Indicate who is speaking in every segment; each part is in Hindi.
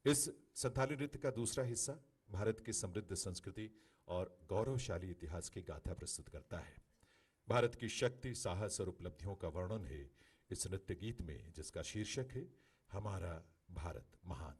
Speaker 1: इस संथाली नृत्य का दूसरा हिस्सा भारत की समृद्ध संस्कृति और गौरवशाली इतिहास की गाथा प्रस्तुत करता है। भारत की शक्ति, साहस और उपलब्धियों का वर्णन है इस नृत्य गीत में, जिसका शीर्षक है हमारा भारत महान।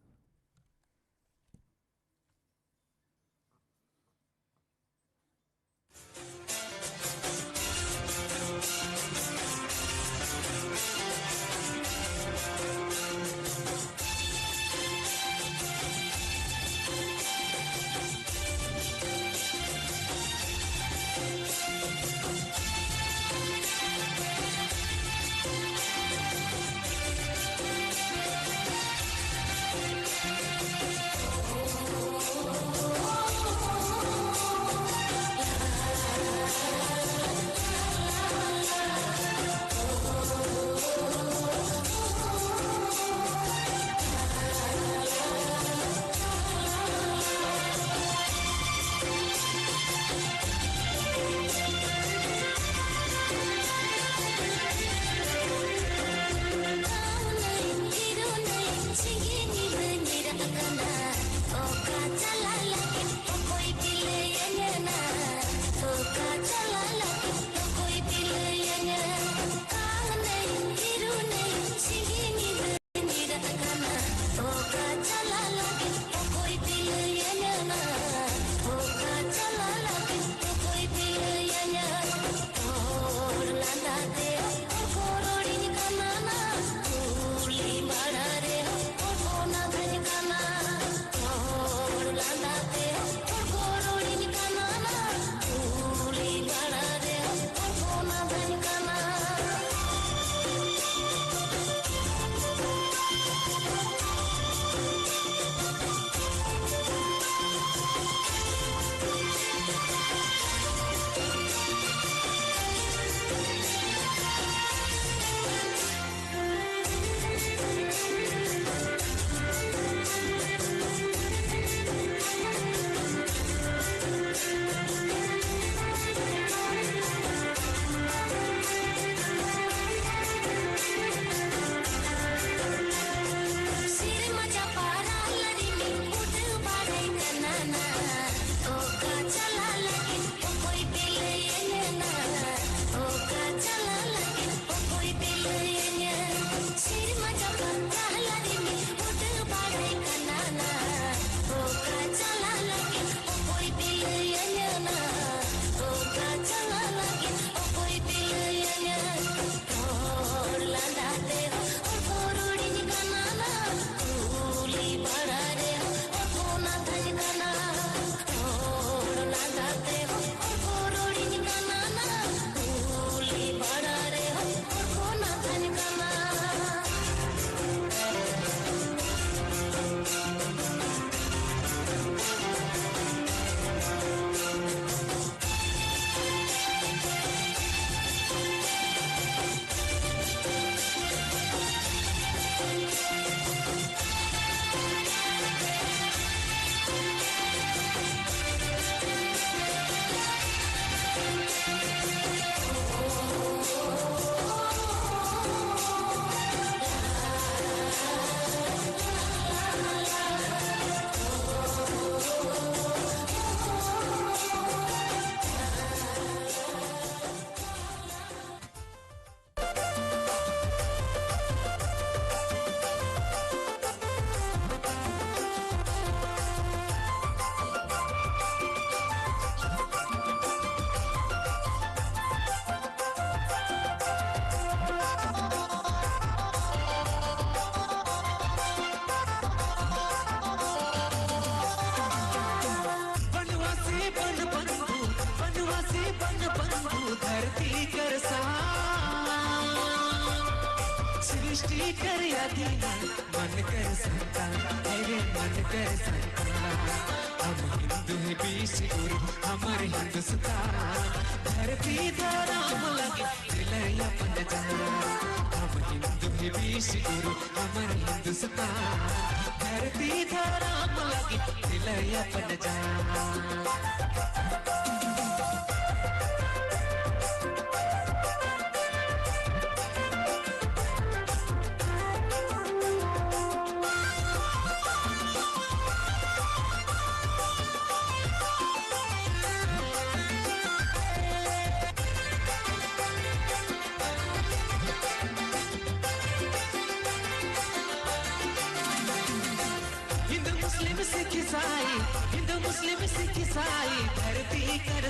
Speaker 2: साई धरती कर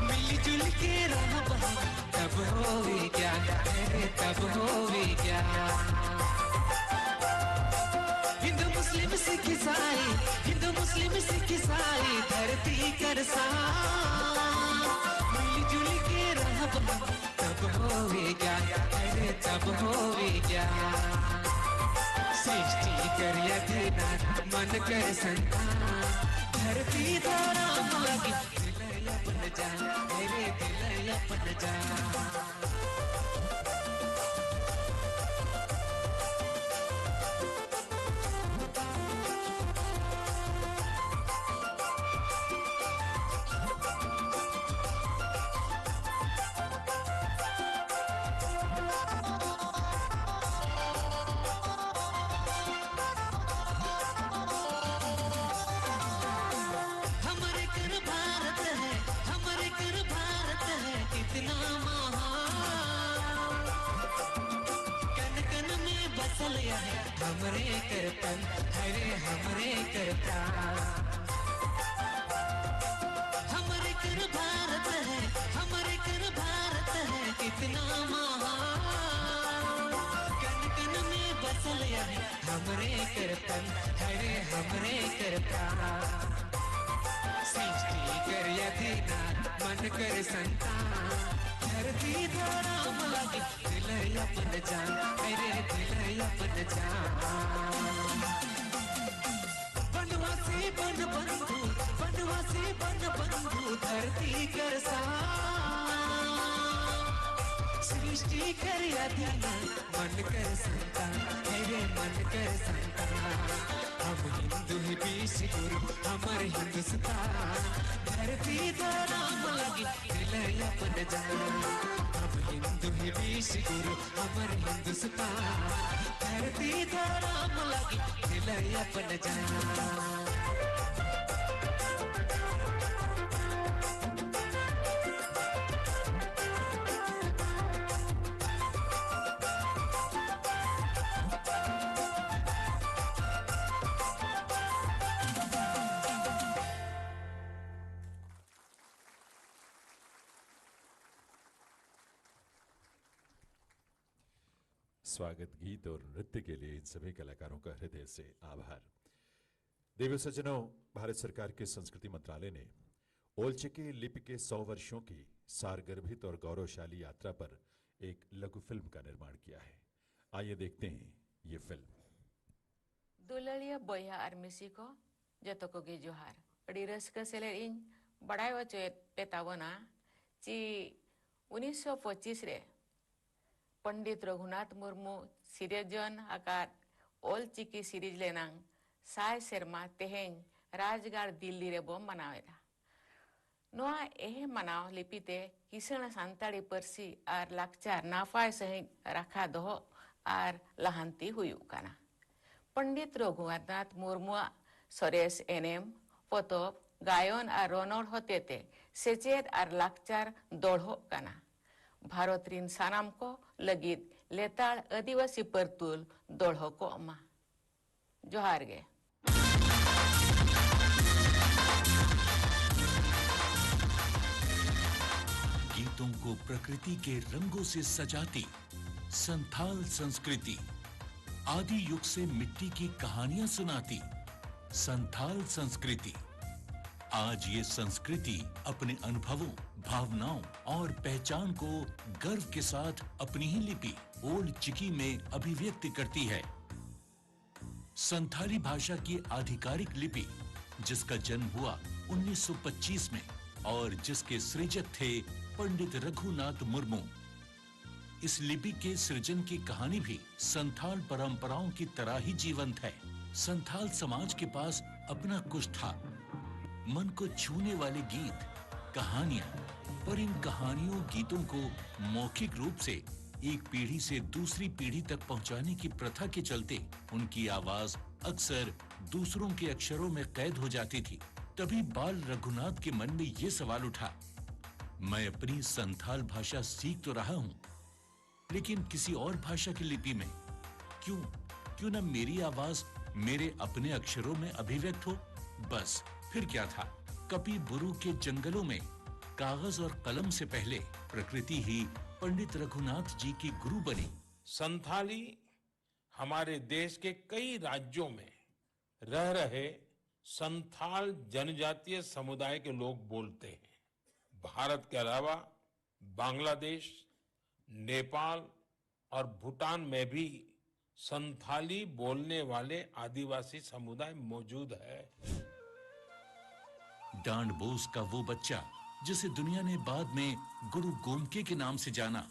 Speaker 2: मिलजुल के रह तब होवे क्या, तब होवे क्या। हिंदू मुस्लिम सिख ईसाई, हिंदू मुस्लिम सिख ईसाई धरती कर मिलजुल के रह तब होवे क्या, तब होवे क्या। सृष्टि कर यदि मन कर संतान धरती धरा लगी दिल अपन जा, मेरे दिल अपन जा। हमरे करतन हरे हमरे करता, हमरे कर भारत है, हमरे कर भारत है कितना महान। कन कन में बसल है हमरे करतन हरे हमरे करता। सृष्टि कर यदि मन कर संतान धरती धरा लगी दिल अपन जान, मेरे दिल अपन जान। बनवासी बन बंधु, बनवासी बन बंधु धरती कर सृष्टि कर अधीन मन कर संतान, मेरे मन कर संतान। हम हिंदू ही बीस गुरु हमारे हिंदुस्तान धरती धरा लगी दिल अपन जान। हम हिंदू ही बीस गुरु हमारे हिंदुस्तान धरती धरा लगी दिल अपन जान।
Speaker 1: स्वागत गीत और नृत्य के लिए इन सभी कलाकारों का हृदय से आभार। देवी सज्जनों, भारत सरकार के संस्कृति मंत्रालय ने ओलचिकी लिपि के 100 वर्षों की सारगर्भित और गौरवशाली यात्रा पर एक लघु फिल्म का निर्माण किया है। आइए देखते हैं ये फिल्म।
Speaker 3: दुलड़िया बोया और मिसी को जतो को गे जोहार अड़ी रस्क सेले इन बड़ाई वचो पेतावना ची 1925 रे पंडित रघुनाथ मुर्मू सिरजन आकार ओल चिकी सीरीज लेनांग साय शर्मा तेहें राजगाड़ दिल्ली रे बो मनावेदा। नोआ एहे मनाव लिपिते किसण सांताड़ी परसी आर लाकचार नाफाय सही रखा दोहो आर लहांती हुयु काना। पंडित रघुनाथ मुर्मू सरेस एनेम पोतोब गायन आर रोनोड़ होते ते सेचेद आर लाकचार दोढ़ो काना। भारत रिन सानाम को लगित लेताल आदिवासी परतुल दोढ़ो को अमा जोहार गे।
Speaker 4: गीतों को प्रकृति के रंगों से सजाती संथाल संस्कृति, आदि युग से मिट्टी की कहानियां सुनाती संथाल संस्कृति। आज ये संस्कृति अपने अनुभवों, भावनाओं और पहचान को गर्व के साथ अपनी ही लिपि ओल्ड चिकी में अभिव्यक्त करती है। संथाली भाषा की आधिकारिक लिपि जिसका जन्म हुआ 1925 में और जिसके सृजक थे पंडित रघुनाथ मुर्मू। इस लिपि के सृजन की कहानी भी संथाल परंपराओं की तरह ही जीवंत है। संथाल समाज के पास अपना कुछ था, मन को छूने वाले गीत, कहानियां, पर इन कहानियों गीतों को मौखिक रूप से एक पीढ़ी से दूसरी पीढ़ी तक पहुंचाने की प्रथा के चलते उनकी आवाज अक्सर दूसरों के अक्षरों में कैद हो जाती थी। तभी बाल रघुनाथ के मन में ये सवाल उठा, मैं अपनी संथाल भाषा सीख तो रहा हूं, लेकिन किसी और भाषा की लिपि में क्यों न मेरी आवाज मेरे अपने अक्षरों में अभिव्यक्त हो। बस फिर क्या था, कपी बुरु के जंगलों में कागज और कलम से पहले प्रकृति ही पंडित रघुनाथ जी की गुरु बनी।
Speaker 5: संथाली हमारे देश के कई राज्यों में रह रहे संथाल जनजातीय समुदाय के लोग बोलते हैं। भारत के अलावा बांग्लादेश, नेपाल और भूटान में भी संथाली बोलने वाले आदिवासी समुदाय मौजूद है।
Speaker 4: डांड बोस का वो बच्चा जिसे दुनिया ने बाद में गुरु गोमके के नाम से जाना,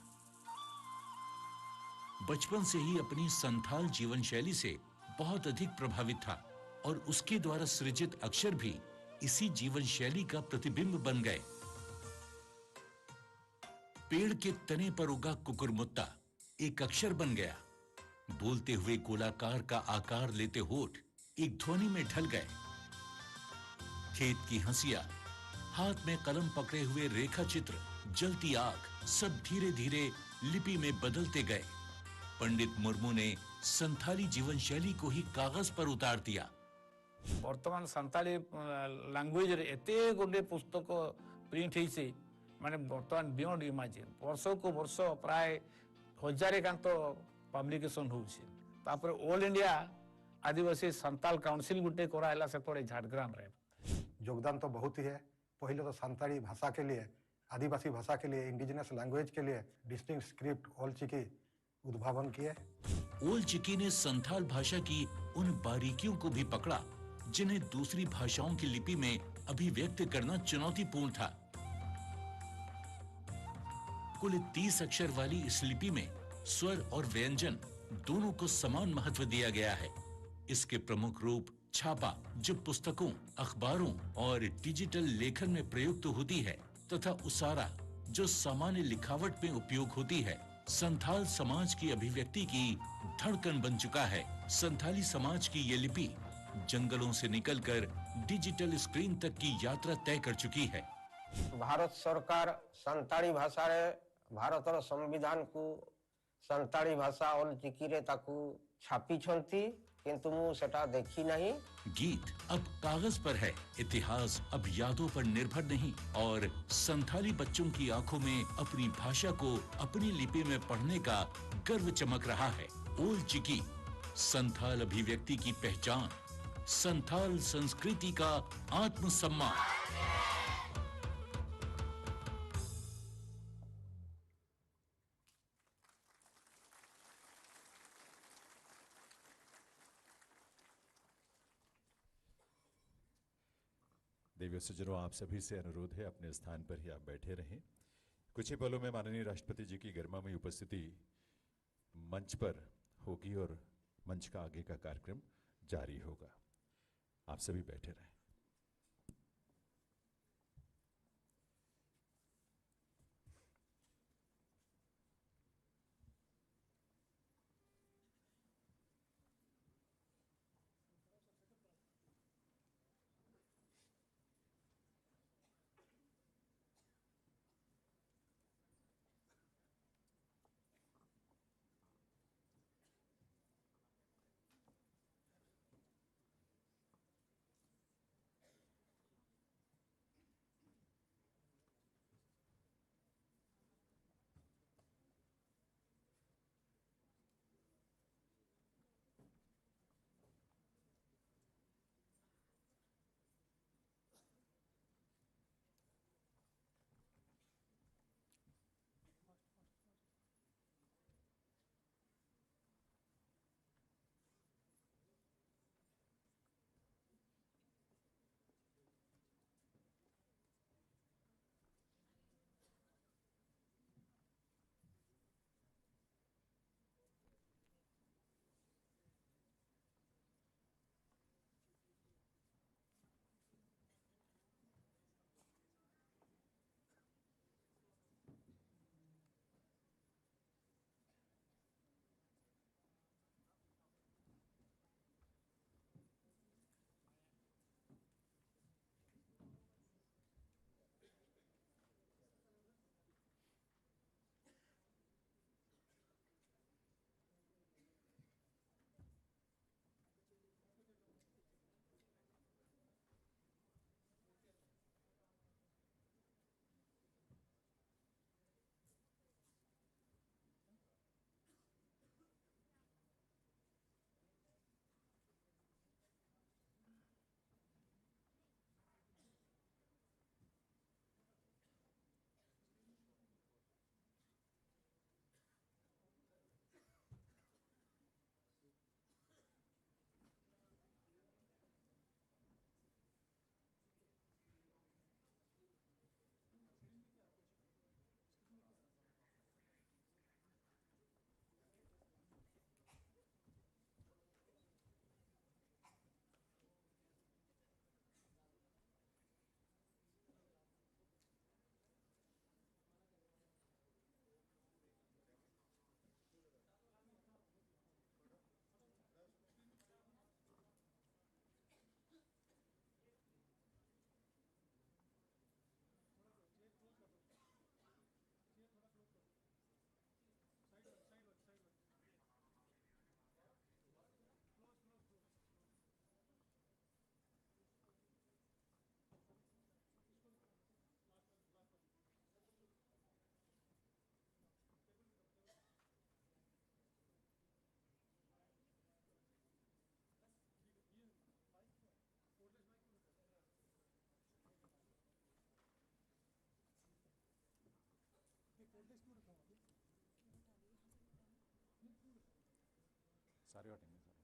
Speaker 4: बचपन से ही अपनी संथाल जीवन शैली से बहुत अधिक प्रभावित था और उसके द्वारा सृजित अक्षर भी इसी जीवन शैली का प्रतिबिंब बन गए। पेड़ के तने पर उगा कुकुरमुत्ता एक अक्षर बन गया। बोलते हुए गोलाकार का आकार लेते होठ एक ध्वनि में ढल गए। खेत की हंसिया, हाथ में कलम पकड़े हुए रेखा चित्र, जलती आग, सब धीरे धीरे लिपि में बदलते गए। पंडित मुर्मू ने संथाली जीवन शैली को ही कागज पर उतार दिया।
Speaker 6: वर्तमान संताली लैंग्वेज रे एते गोटे पुस्तक प्रिंट होइसे माने वर्तमान बियॉन्ड इमेजिन वर्ष को वर्ष प्राय 1000 एकांत पब्लिकेशन होउছে। तापर ऑल इंडिया आदिवासी संताल काउंसिल गुटे करा हला से पड़े झारग्राम रे।
Speaker 7: योगदान तो बहुत ही है। पहले तो संताली भाषा के लिए, आदिवासी भाषा के लिए, इंडिजिनस लैंग्वेज के लिए डिस्टिंक्ट स्क्रिप्ट ओल चिकी उद्भावन किए।
Speaker 4: ओल चिकी ने संथाल भाषा की उन बारीकियों को भी पकड़ा जिन्हें दूसरी भाषाओं की लिपि में अभिव्यक्त करना चुनौतीपूर्ण था। कुल 30 अक्षर वाली इस लिपि में स्वर और व्यंजन दोनों को समान महत्व दिया गया है। इसके प्रमुख रूप छापा, जो पुस्तकों, अखबारों और डिजिटल लेखन में प्रयुक्त होती है, तथा उसारा, जो सामान्य लिखावट में उपयोग होती है, संथाल समाज की अभिव्यक्ति की धड़कन बन चुका है। संथाली समाज की ये लिपि जंगलों से निकलकर डिजिटल स्क्रीन तक की यात्रा तय कर चुकी है।
Speaker 8: भारत सरकार संताली भाषा रे भारतर संविधान को संताली भाषा और चिकी रे ताकू छापी छंती, किंतु मु सेटा देखी नहीं।
Speaker 4: गीत अब कागज पर है, इतिहास अब यादों पर निर्भर नहीं, और संथाली बच्चों की आंखों में अपनी भाषा को अपनी लिपि में पढ़ने का गर्व चमक रहा है। ओल चिकी, संथाल अभिव्यक्ति की पहचान, संथाल संस्कृति का आत्मसम्मान।
Speaker 1: देवियों सज्जनों, आप सभी से अनुरोध है अपने स्थान पर ही आप बैठे रहें। कुछ ही पलों में माननीय राष्ट्रपति जी की गरिमामयी उपस्थिति मंच पर होगी और मंच का आगे का कार्यक्रम जारी होगा। आप सभी बैठे रहें। सारे हटेंगे सारे।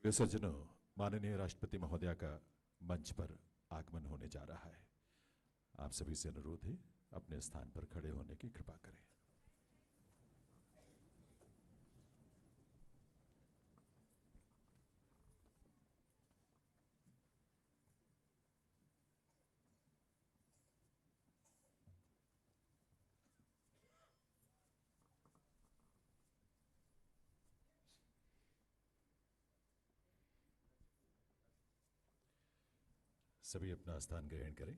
Speaker 1: विसर्जनों, माननीय राष्ट्रपति महोदया का मंच पर आगमन होने जा रहा है। आप सभी से अनुरोध है, अपने स्थान पर खड़े होने की कृपा करें। सभी अपना स्थान ग्रहण करें।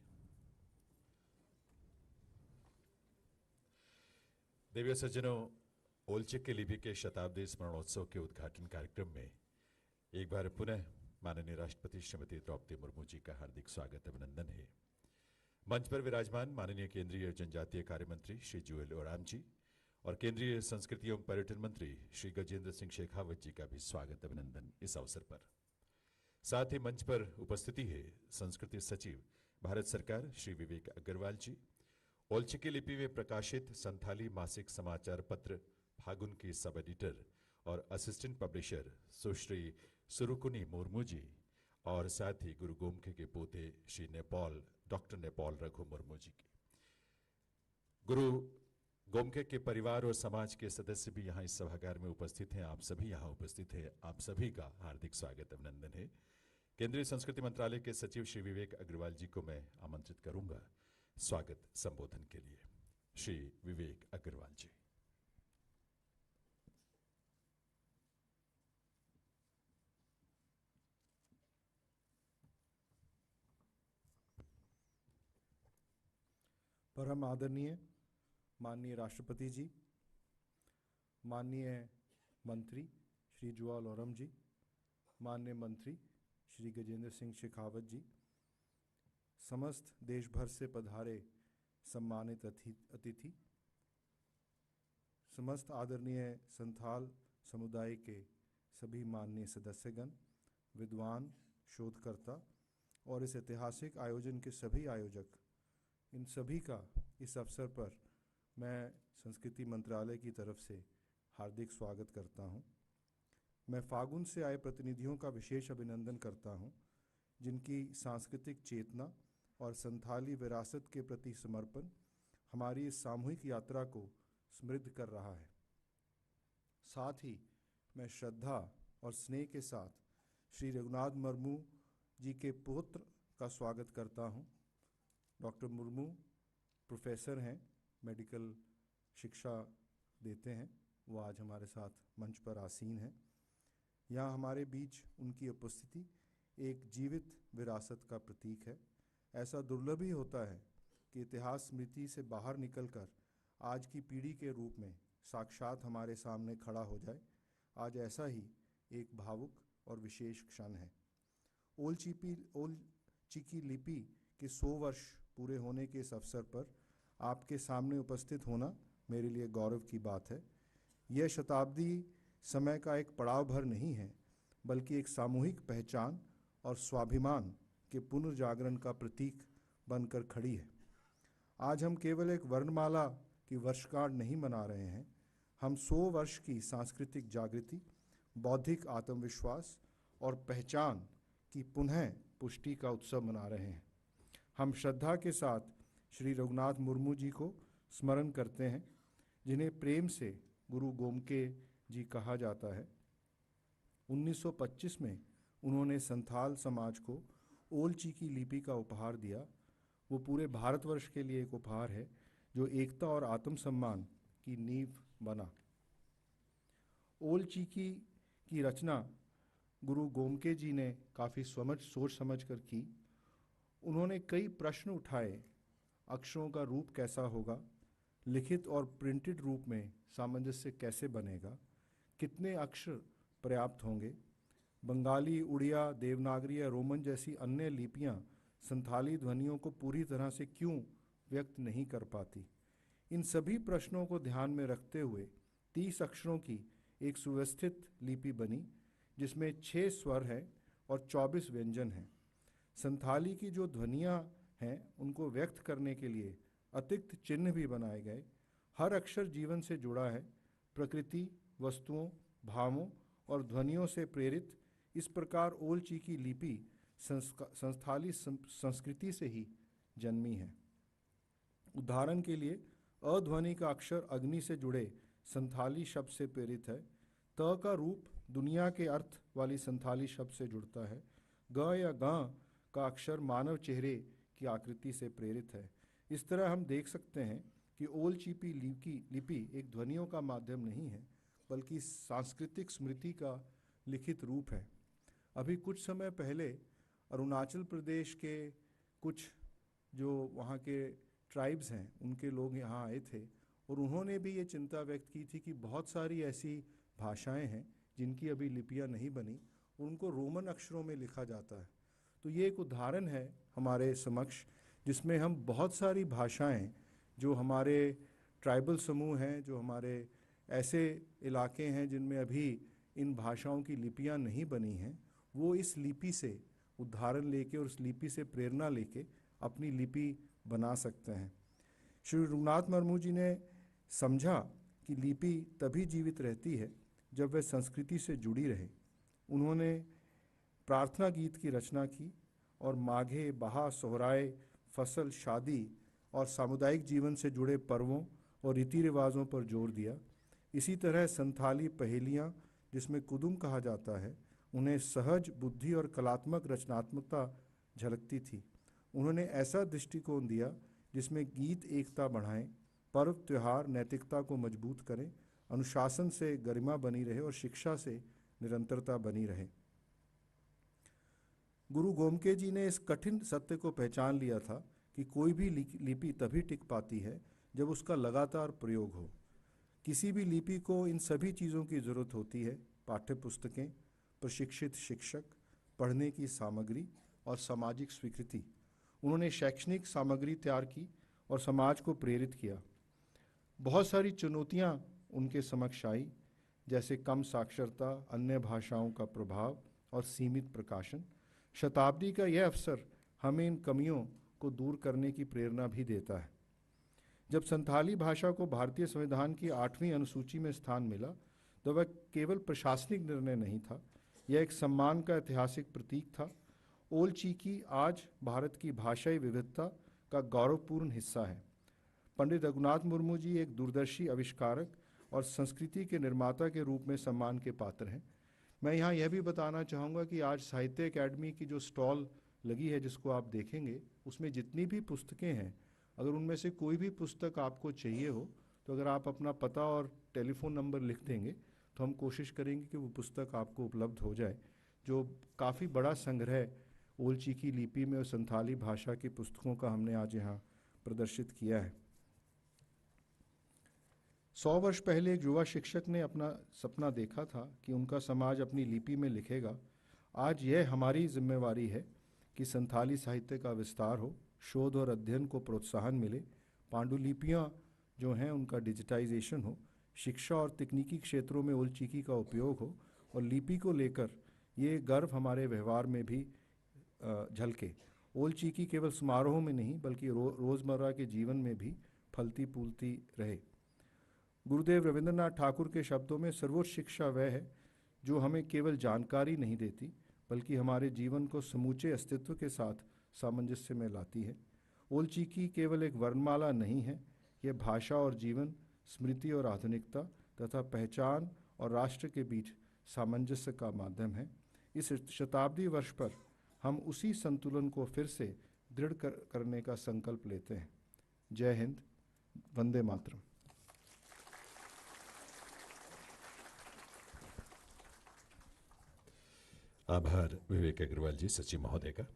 Speaker 1: देवी सज्जनों, ओलचिकी लिपि के शताब्दी स्मरणोत्सव के उद्घाटन कार्यक्रम में एक बार पुनः माननीय राष्ट्रपति श्रीमती द्रौपदी मुर्मू जी का हार्दिक स्वागत अभिनंदन है। मंच पर विराजमान माननीय केंद्रीय जनजातीय कार्य मंत्री श्री जुएल ओराम जी और केंद्रीय संस्कृति एवं पर्यटन मंत्री श्री गजेंद्र सिंह शेखावत जी का भी स्वागत अभिनंदन इस अवसर पर। साथ ही मंच पर उपस्थिति है संस्कृति सचिव भारत सरकार श्री विवेक अग्रवाल जी, ओलचिकी लिपि में प्रकाशित संथाली मासिक समाचार पत्र फागुन की सब एडिटर और असिस्टेंट पब्लिशर सुश्री सुरुकुनी मुर्मू जी और साथ ही गुरु गोमखे के पोते श्री नेपाल डॉक्टर नेपाल रघु मुर्मू जी की। गुरु गोमखे के परिवार और समाज के सदस्य भी यहाँ इस सभागार में उपस्थित हैं। आप सभी यहाँ उपस्थित हैं, आप सभी का हार्दिक स्वागत अभिनंदन है। केंद्रीय संस्कृति मंत्रालय के सचिव श्री विवेक अग्रवाल जी को मैं आमंत्रित करूंगा स्वागत संबोधन के लिए। श्री विवेक अग्रवाल जी।
Speaker 9: परम आदरणीय माननीय राष्ट्रपति जी, माननीय मंत्री श्री जुएल ओराम जी, माननीय मंत्री श्री गजेंद्र सिंह शेखावत जी, समस्त देश भर से पधारे सम्मानित अतिथि, समस्त आदरणीय संथाल समुदाय के सभी माननीय सदस्यगण, विद्वान, शोधकर्ता और इस ऐतिहासिक आयोजन के सभी आयोजक, इन सभी का इस अवसर पर मैं संस्कृति मंत्रालय की तरफ से हार्दिक स्वागत करता हूं। मैं फागुन से आए प्रतिनिधियों का विशेष अभिनंदन करता हूं, जिनकी सांस्कृतिक चेतना और संथाली विरासत के प्रति समर्पण हमारी इस सामूहिक यात्रा को समृद्ध कर रहा है। साथ ही मैं श्रद्धा और स्नेह के साथ श्री रघुनाथ मुर्मू जी के पुत्र का स्वागत करता हूं। डॉक्टर मुर्मू प्रोफेसर हैं, मेडिकल शिक्षा देते हैं, वो आज हमारे साथ मंच पर आसीन हैं। यहाँ हमारे बीच उनकी उपस्थिति एक जीवित विरासत का प्रतीक है। ऐसा दुर्लभ ही होता है कि इतिहास स्मृति से बाहर निकलकर आज की पीढ़ी के रूप में साक्षात हमारे सामने खड़ा हो जाए। आज ऐसा ही एक भावुक और विशेष क्षण है। ओलचिकी लिपि के 100 वर्ष पूरे होने के इस अवसर पर आपके सामने उपस्थित होना मेरे लिए गौरव की बात है। यह शताब्दी समय का एक पड़ाव भर नहीं है, बल्कि एक सामूहिक पहचान और स्वाभिमान के पुनर्जागरण का प्रतीक बनकर खड़ी है। आज हम केवल एक वर्णमाला की वर्षगांठ नहीं मना रहे हैं, हम 100 वर्ष की सांस्कृतिक जागृति, बौद्धिक आत्मविश्वास और पहचान की पुनः पुष्टि का उत्सव मना रहे हैं। हम श्रद्धा के साथ श्री रघुनाथ मुर्मू जी को स्मरण करते हैं, जिन्हें प्रेम से गुरु गोमके जी कहा जाता है। 1925 में उन्होंने संथाल समाज को ओलचिकी लिपि का उपहार दिया। वो पूरे भारतवर्ष के लिए एक उपहार है जो एकता और आत्मसम्मान की नींव बना। ओलचिकी की रचना गुरु गोमके जी ने काफ़ी सोच समझ कर की। उन्होंने कई प्रश्न उठाए। अक्षरों का रूप कैसा होगा, लिखित और प्रिंटेड रूप में सामंजस्य कैसे बनेगा, कितने अक्षर पर्याप्त होंगे, बंगाली, उड़िया, देवनागरी या रोमन जैसी अन्य लिपियां संथाली ध्वनियों को पूरी तरह से क्यों व्यक्त नहीं कर पाती। इन सभी प्रश्नों को ध्यान में रखते हुए 30 अक्षरों की एक सुव्यवस्थित लिपि बनी, जिसमें 6 स्वर हैं और 24 व्यंजन हैं। संथाली की जो ध्वनियाँ हैं उनको व्यक्त करने के लिए अतिरिक्त चिन्ह भी बनाए गए। हर अक्षर जीवन से जुड़ा है, प्रकृति, वस्तुओं, भावों और ध्वनियों से प्रेरित। इस प्रकार ओलचिकी लिपि संथाली संस्कृति से ही जन्मी है। उदाहरण के लिए अध्वनि का अक्षर अग्नि से जुड़े संथाली शब्द से प्रेरित है। त का रूप दुनिया के अर्थ वाली संथाली शब्द से जुड़ता है। ग या ग का अक्षर मानव चेहरे की आकृति से प्रेरित है। इस तरह हम देख सकते हैं कि ओलचिकी लिपि एक ध्वनियों का माध्यम नहीं है, बल्कि सांस्कृतिक स्मृति का लिखित रूप है। अभी कुछ समय पहले अरुणाचल प्रदेश के कुछ जो वहाँ के ट्राइब्स हैं उनके लोग यहाँ आए थे और उन्होंने भी ये चिंता व्यक्त की थी कि बहुत सारी ऐसी भाषाएं हैं जिनकी अभी लिपियां नहीं बनी, उनको रोमन अक्षरों में लिखा जाता है। तो ये एक उदाहरण है हमारे समक्ष जिसमें हम बहुत सारी भाषाएं जो हमारे ट्राइबल समूह हैं, जो हमारे ऐसे इलाके हैं जिनमें अभी इन भाषाओं की लिपियां नहीं बनी हैं, वो इस लिपि से उदाहरण लेके और उस लिपि से प्रेरणा लेके अपनी लिपि बना सकते हैं। श्री रघुनाथ मुर्मू जी ने समझा कि लिपि तभी जीवित रहती है जब वह संस्कृति से जुड़ी रहे। उन्होंने प्रार्थना गीत की रचना की और माघे, बहा, सोहराय, फसल, शादी और सामुदायिक जीवन से जुड़े पर्वों और रीति रिवाजों पर जोर दिया। इसी तरह संथाली पहेलियाँ, जिसमें कुदुम कहा जाता है, उन्हें सहज बुद्धि और कलात्मक रचनात्मकता झलकती थी। उन्होंने ऐसा दृष्टिकोण दिया जिसमें गीत एकता बढ़ाएं, पर्व त्योहार नैतिकता को मजबूत करें, अनुशासन से गरिमा बनी रहे और शिक्षा से निरंतरता बनी रहे। गुरु गोमके जी ने इस कठिन सत्य को पहचान लिया था कि कोई भी लिपि तभी टिक पाती है जब उसका लगातार प्रयोग हो। किसी भी लिपि को इन सभी चीज़ों की ज़रूरत होती है: पाठ्य पुस्तकें, प्रशिक्षित शिक्षक, पढ़ने की सामग्री और सामाजिक स्वीकृति। उन्होंने शैक्षणिक सामग्री तैयार की और समाज को प्रेरित किया। बहुत सारी चुनौतियां उनके समक्ष आई, जैसे कम साक्षरता, अन्य भाषाओं का प्रभाव और सीमित प्रकाशन। शताब्दी का यह अवसर हमें इन कमियों को दूर करने की प्रेरणा भी देता है। जब संथाली भाषा को भारतीय संविधान की 8वीं अनुसूची में स्थान मिला तो वह केवल प्रशासनिक निर्णय नहीं था, यह एक सम्मान का ऐतिहासिक प्रतीक था। ओल चिकी आज भारत की भाषाई विविधता का गौरवपूर्ण हिस्सा है। पंडित रघुनाथ मुर्मू जी एक दूरदर्शी आविष्कारक और संस्कृति के निर्माता के रूप में सम्मान के पात्र हैं। मैं यहाँ यह भी बताना चाहूँगा कि आज साहित्य अकेडमी की जो स्टॉल लगी है, जिसको आप देखेंगे, उसमें जितनी भी पुस्तकें हैं, अगर उनमें से कोई भी पुस्तक आपको चाहिए हो तो अगर आप अपना पता और टेलीफोन नंबर लिख देंगे तो हम कोशिश करेंगे कि वो पुस्तक आपको उपलब्ध हो जाए। जो काफ़ी बड़ा संग्रह ओल चिकी लिपि में और संथाली भाषा की पुस्तकों का हमने आज यहाँ प्रदर्शित किया है। 100 वर्ष पहले एक युवा शिक्षक ने अपना सपना देखा था कि उनका समाज अपनी लिपि में लिखेगा। आज यह हमारी जिम्मेवारी है कि संथाली साहित्य का विस्तार हो, शोध और अध्ययन को प्रोत्साहन मिले, पांडुलिपियाँ जो हैं उनका डिजिटाइजेशन हो, शिक्षा और तकनीकी क्षेत्रों में ओल चिकी का उपयोग हो और लिपि को लेकर ये गर्व हमारे व्यवहार में भी झलके। ओल चिकी केवल समारोह में नहीं बल्कि रोज़मर्रा के जीवन में भी फलती फूलती रहे। गुरुदेव रविंद्रनाथ ठाकुर के शब्दों में सर्वोच्च शिक्षा वह है जो हमें केवल जानकारी नहीं देती बल्कि हमारे जीवन को समूचे अस्तित्व के साथ सामंजस्य में लाती है। ओल चिकी केवल एक वर्णमाला नहीं है, यह भाषा और जीवन, स्मृति और आधुनिकता तथा पहचान और राष्ट्र के बीच सामंजस्य का माध्यम है। इस शताब्दी वर्ष पर हम उसी संतुलन को फिर से दृढ़ करने का संकल्प लेते हैं। जय हिंद, वंदे मातरम।
Speaker 1: आभार विवेक अग्रवाल जी, सचिव महोदय का।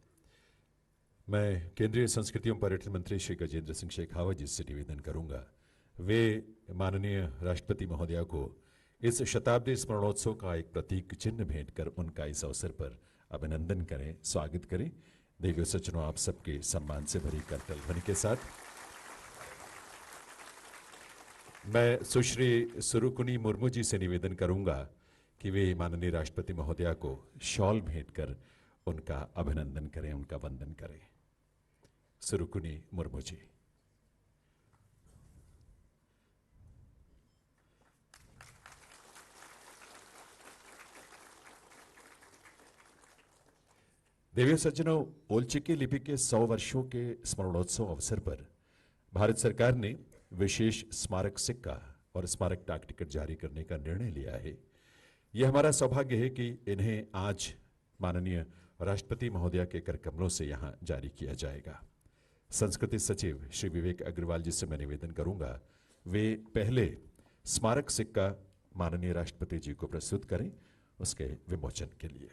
Speaker 1: मैं केंद्रीय संस्कृति एवं पर्यटन मंत्री श्री गजेंद्र सिंह शेखावत जी से निवेदन करूंगा, वे माननीय राष्ट्रपति महोदया को इस शताब्दी स्मरणोत्सव का एक प्रतीक चिन्ह भेंट कर उनका इस अवसर पर अभिनंदन करें, स्वागत करें। देवियों सज्जनों, आप सबके सम्मान से भरी करतल ध्वनि के साथ मैं सुश्री सुरुकुनी मुर्मू जी से निवेदन करूंगा कि वे माननीय राष्ट्रपति महोदया को शॉल भेंट कर उनका अभिनंदन करें, उनका वंदन करें। सुरुकुनी मुर्मू जी। देवियों सज्जनों, ओल चिकी लिपि के 100 वर्षों के स्मरणोत्सव अवसर पर भारत सरकार ने विशेष स्मारक सिक्का और स्मारक डाक टिकट जारी करने का निर्णय लिया है। यह हमारा सौभाग्य है कि इन्हें आज माननीय राष्ट्रपति महोदया के कर कमलों से यहां जारी किया जाएगा। संस्कृति सचिव श्री विवेक अग्रवाल जी से मैं निवेदन करूंगा, वे पहले स्मारक सिक्का माननीय राष्ट्रपति जी को प्रस्तुत करें उसके विमोचन के लिए।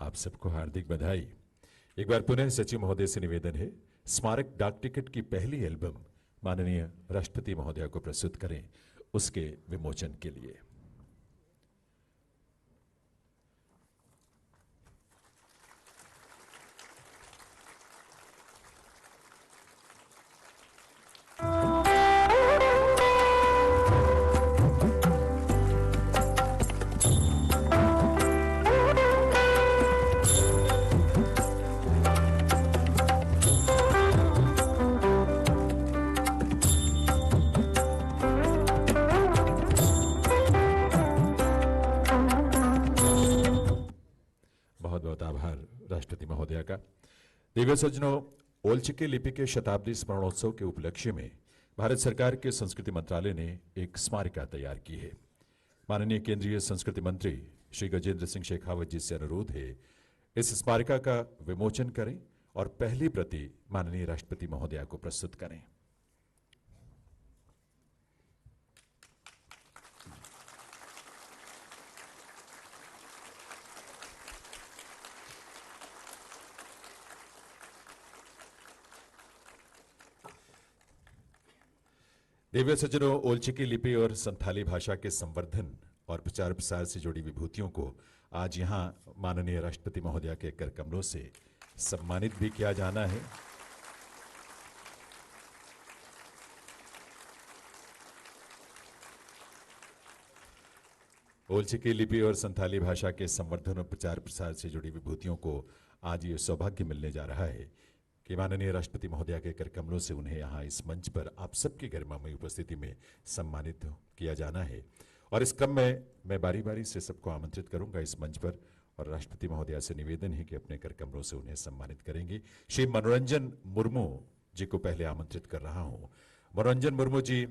Speaker 1: आप सबको हार्दिक बधाई। एक बार पुनः सचिव महोदय से निवेदन है, स्मारक डाक टिकट की पहली एल्बम माननीय राष्ट्रपति महोदय को प्रस्तुत करें उसके विमोचन के लिए। बहुत बहुत आभार राष्ट्रपति महोदया का। दिव्य सज्जनों, ओलचिकी लिपि के शताब्दी स्मरणोत्सव के उपलक्ष्य में भारत सरकार के संस्कृति मंत्रालय ने एक स्मारिका तैयार की है। माननीय केंद्रीय संस्कृति मंत्री श्री गजेंद्र सिंह शेखावत जी से अनुरोध है, इस स्मारिका का विमोचन करें और पहली प्रति माननीय राष्ट्रपति महोदया को प्रस्तुत करें। दिव्य सज्जनों, ओलचिकी लिपि और संथाली भाषा के संवर्धन और प्रचार प्रसार से जुड़ी विभूतियों को आज यहां माननीय राष्ट्रपति महोदया के कर कमलों से सम्मानित भी किया जाना है। ओलचिकी लिपि और संथाली भाषा के संवर्धन और प्रचार प्रसार से जुड़ी विभूतियों को आज ये सौभाग्य मिलने जा रहा है कि माननीय राष्ट्रपति महोदया के कर कमलों से उन्हें यहाँ इस मंच पर आप सबकी गरिमामयी उपस्थिति में सम्मानित किया जाना है। और इस क्रम में मैं बारी बारी से सबको आमंत्रित करूंगा इस मंच पर, और राष्ट्रपति महोदया से निवेदन है कि अपने कर कमलों से उन्हें सम्मानित करेंगे। श्री मनोरंजन मुर्मू जी को पहले आमंत्रित कर रहा हूँ। Manoranjan Murmu ji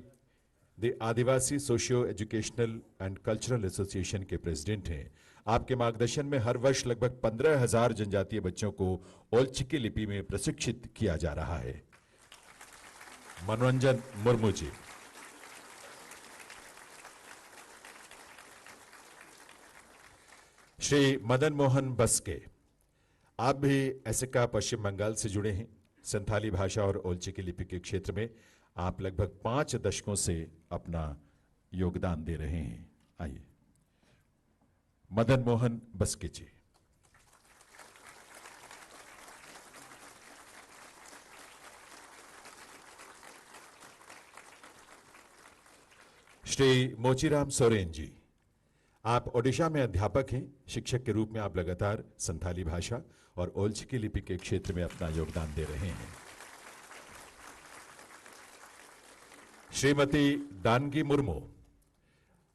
Speaker 1: the Adivasi socio educational and cultural association के प्रेसिडेंट हैं। आपके मार्गदर्शन में हर वर्ष लगभग 15,000 जनजातीय बच्चों को ओलचिकी लिपि में प्रशिक्षित किया जा रहा है। मनोरंजन मुर्मू जी। श्री मदन मोहन बस्के, आप भी एसिका पश्चिम बंगाल से जुड़े हैं। संथाली भाषा और ओलचिकी लिपि के क्षेत्र में आप लगभग 5 दशकों से अपना योगदान दे रहे हैं। आइए मदन मोहन बस्के जी। श्री मोचीराम सोरेन जी, आप ओडिशा में अध्यापक हैं। शिक्षक के रूप में आप लगातार संथाली भाषा और ओलचिकी लिपि के क्षेत्र में अपना योगदान दे रहे हैं। श्रीमती दानगी मुर्मू,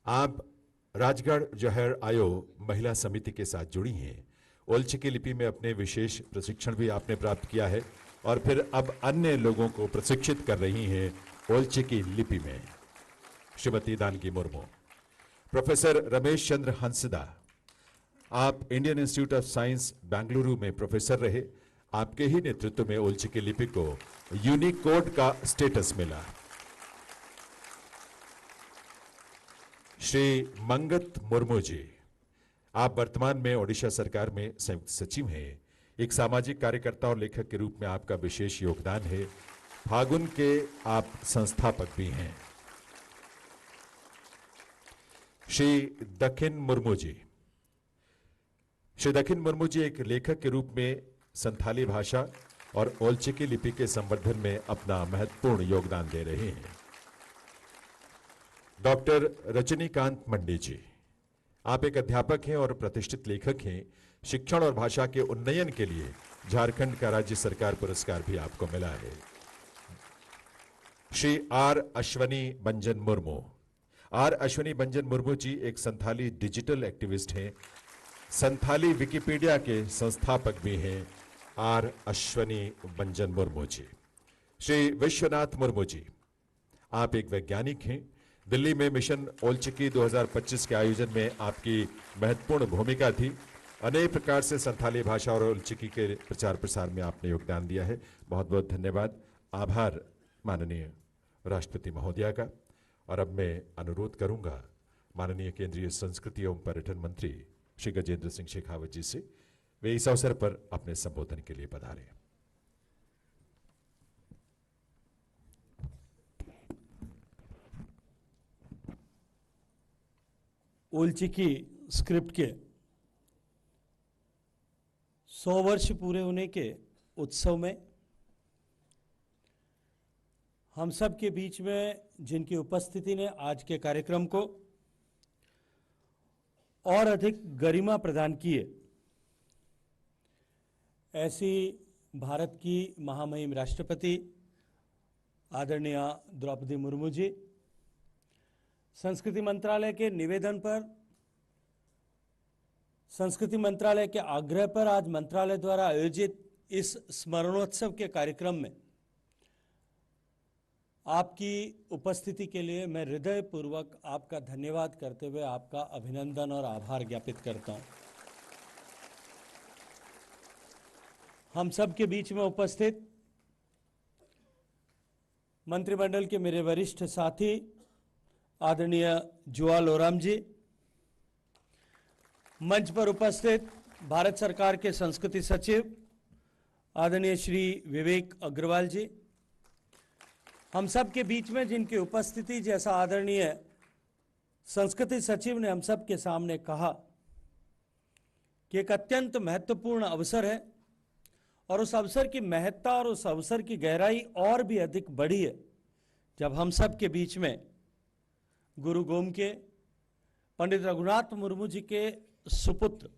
Speaker 1: आप राजगढ़ जहर आयो महिला समिति के साथ जुड़ी हैं। ओलचिकी लिपि में अपने विशेष प्रशिक्षण भी आपने प्राप्त किया है और फिर अब अन्य लोगों को प्रशिक्षित कर रही हैं ओलचिकी लिपि में। श्रीमती दानगी मुर्मू। प्रोफेसर रमेश चंद्र हंसदा, आप Indian institute of science Bengaluru में प्रोफेसर रहे। आपके ही नेतृत्व में ओलचिकी लिपि को यूनिकोड का स्टेटस मिला। श्री मंगत मुर्मू जी, आप वर्तमान में ओडिशा सरकार में संयुक्त सचिव हैं। एक सामाजिक कार्यकर्ता और लेखक के रूप में आपका विशेष योगदान है। फागुन के आप संस्थापक भी हैं। श्री दखिन मुर्मू जी, श्री दखिन मुर्मू जी एक लेखक के रूप में संथाली भाषा और ओलचिकी लिपि के संवर्धन में अपना महत्वपूर्ण योगदान दे रहे हैं। डॉक्टर रजनीकांत मंडी जी, आप एक अध्यापक हैं और प्रतिष्ठित लेखक हैं। शिक्षण और भाषा के उन्नयन के लिए झारखंड का राज्य सरकार पुरस्कार भी आपको मिला है। श्री आर अश्वनी बंजन मुर्मू, आर अश्वनी बंजन मुर्मू जी एक संथाली डिजिटल एक्टिविस्ट हैं। संथाली विकिपीडिया के संस्थापक भी हैं आर अश्वनी बंजन मुर्मू जी। श्री विश्वनाथ मुर्मू जी, आप एक वैज्ञानिक हैं। दिल्ली में मिशन ओलचिकी 2025 के आयोजन में आपकी महत्वपूर्ण भूमिका थी। अनेक प्रकार से संथाली भाषा और ओलचिकी के प्रचार प्रसार में आपने योगदान दिया है। बहुत बहुत धन्यवाद। आभार माननीय राष्ट्रपति महोदया का। और अब मैं अनुरोध करूंगा माननीय केंद्रीय संस्कृति एवं पर्यटन मंत्री श्री गजेंद्र सिंह शेखावत जी से वे इस अवसर पर अपने संबोधन के लिए पधारे।
Speaker 10: ओलचिकी स्क्रिप्ट के 100 वर्ष पूरे होने के उत्सव में हम सब के बीच में जिनकी उपस्थिति ने आज के कार्यक्रम को और अधिक गरिमा प्रदान की है, ऐसी भारत की महामहिम राष्ट्रपति आदरणीय द्रौपदी मुर्मू जी, संस्कृति मंत्रालय के निवेदन पर, संस्कृति मंत्रालय के आग्रह पर आज मंत्रालय द्वारा आयोजित इस स्मरणोत्सव के कार्यक्रम में आपकी उपस्थिति के लिए मैं हृदयपूर्वक आपका धन्यवाद करते हुए आपका अभिनंदन और आभार ज्ञापित करता हूं। हम सब के बीच में उपस्थित मंत्रिमंडल के मेरे वरिष्ठ साथी आदरणीय जुआल ओराम जी, मंच पर उपस्थित भारत सरकार के संस्कृति सचिव आदरणीय श्री विवेक अग्रवाल जी, हम सब के बीच में जिनकी उपस्थिति, जैसा आदरणीय संस्कृति सचिव ने हम सब के सामने कहा कि एक अत्यंत महत्वपूर्ण अवसर है और उस अवसर की महत्ता और उस अवसर की गहराई और भी अधिक बढ़ी है जब हम सब के बीच में गुरु गोम के पंडित रघुनाथ मुर्मू जी के सुपुत्र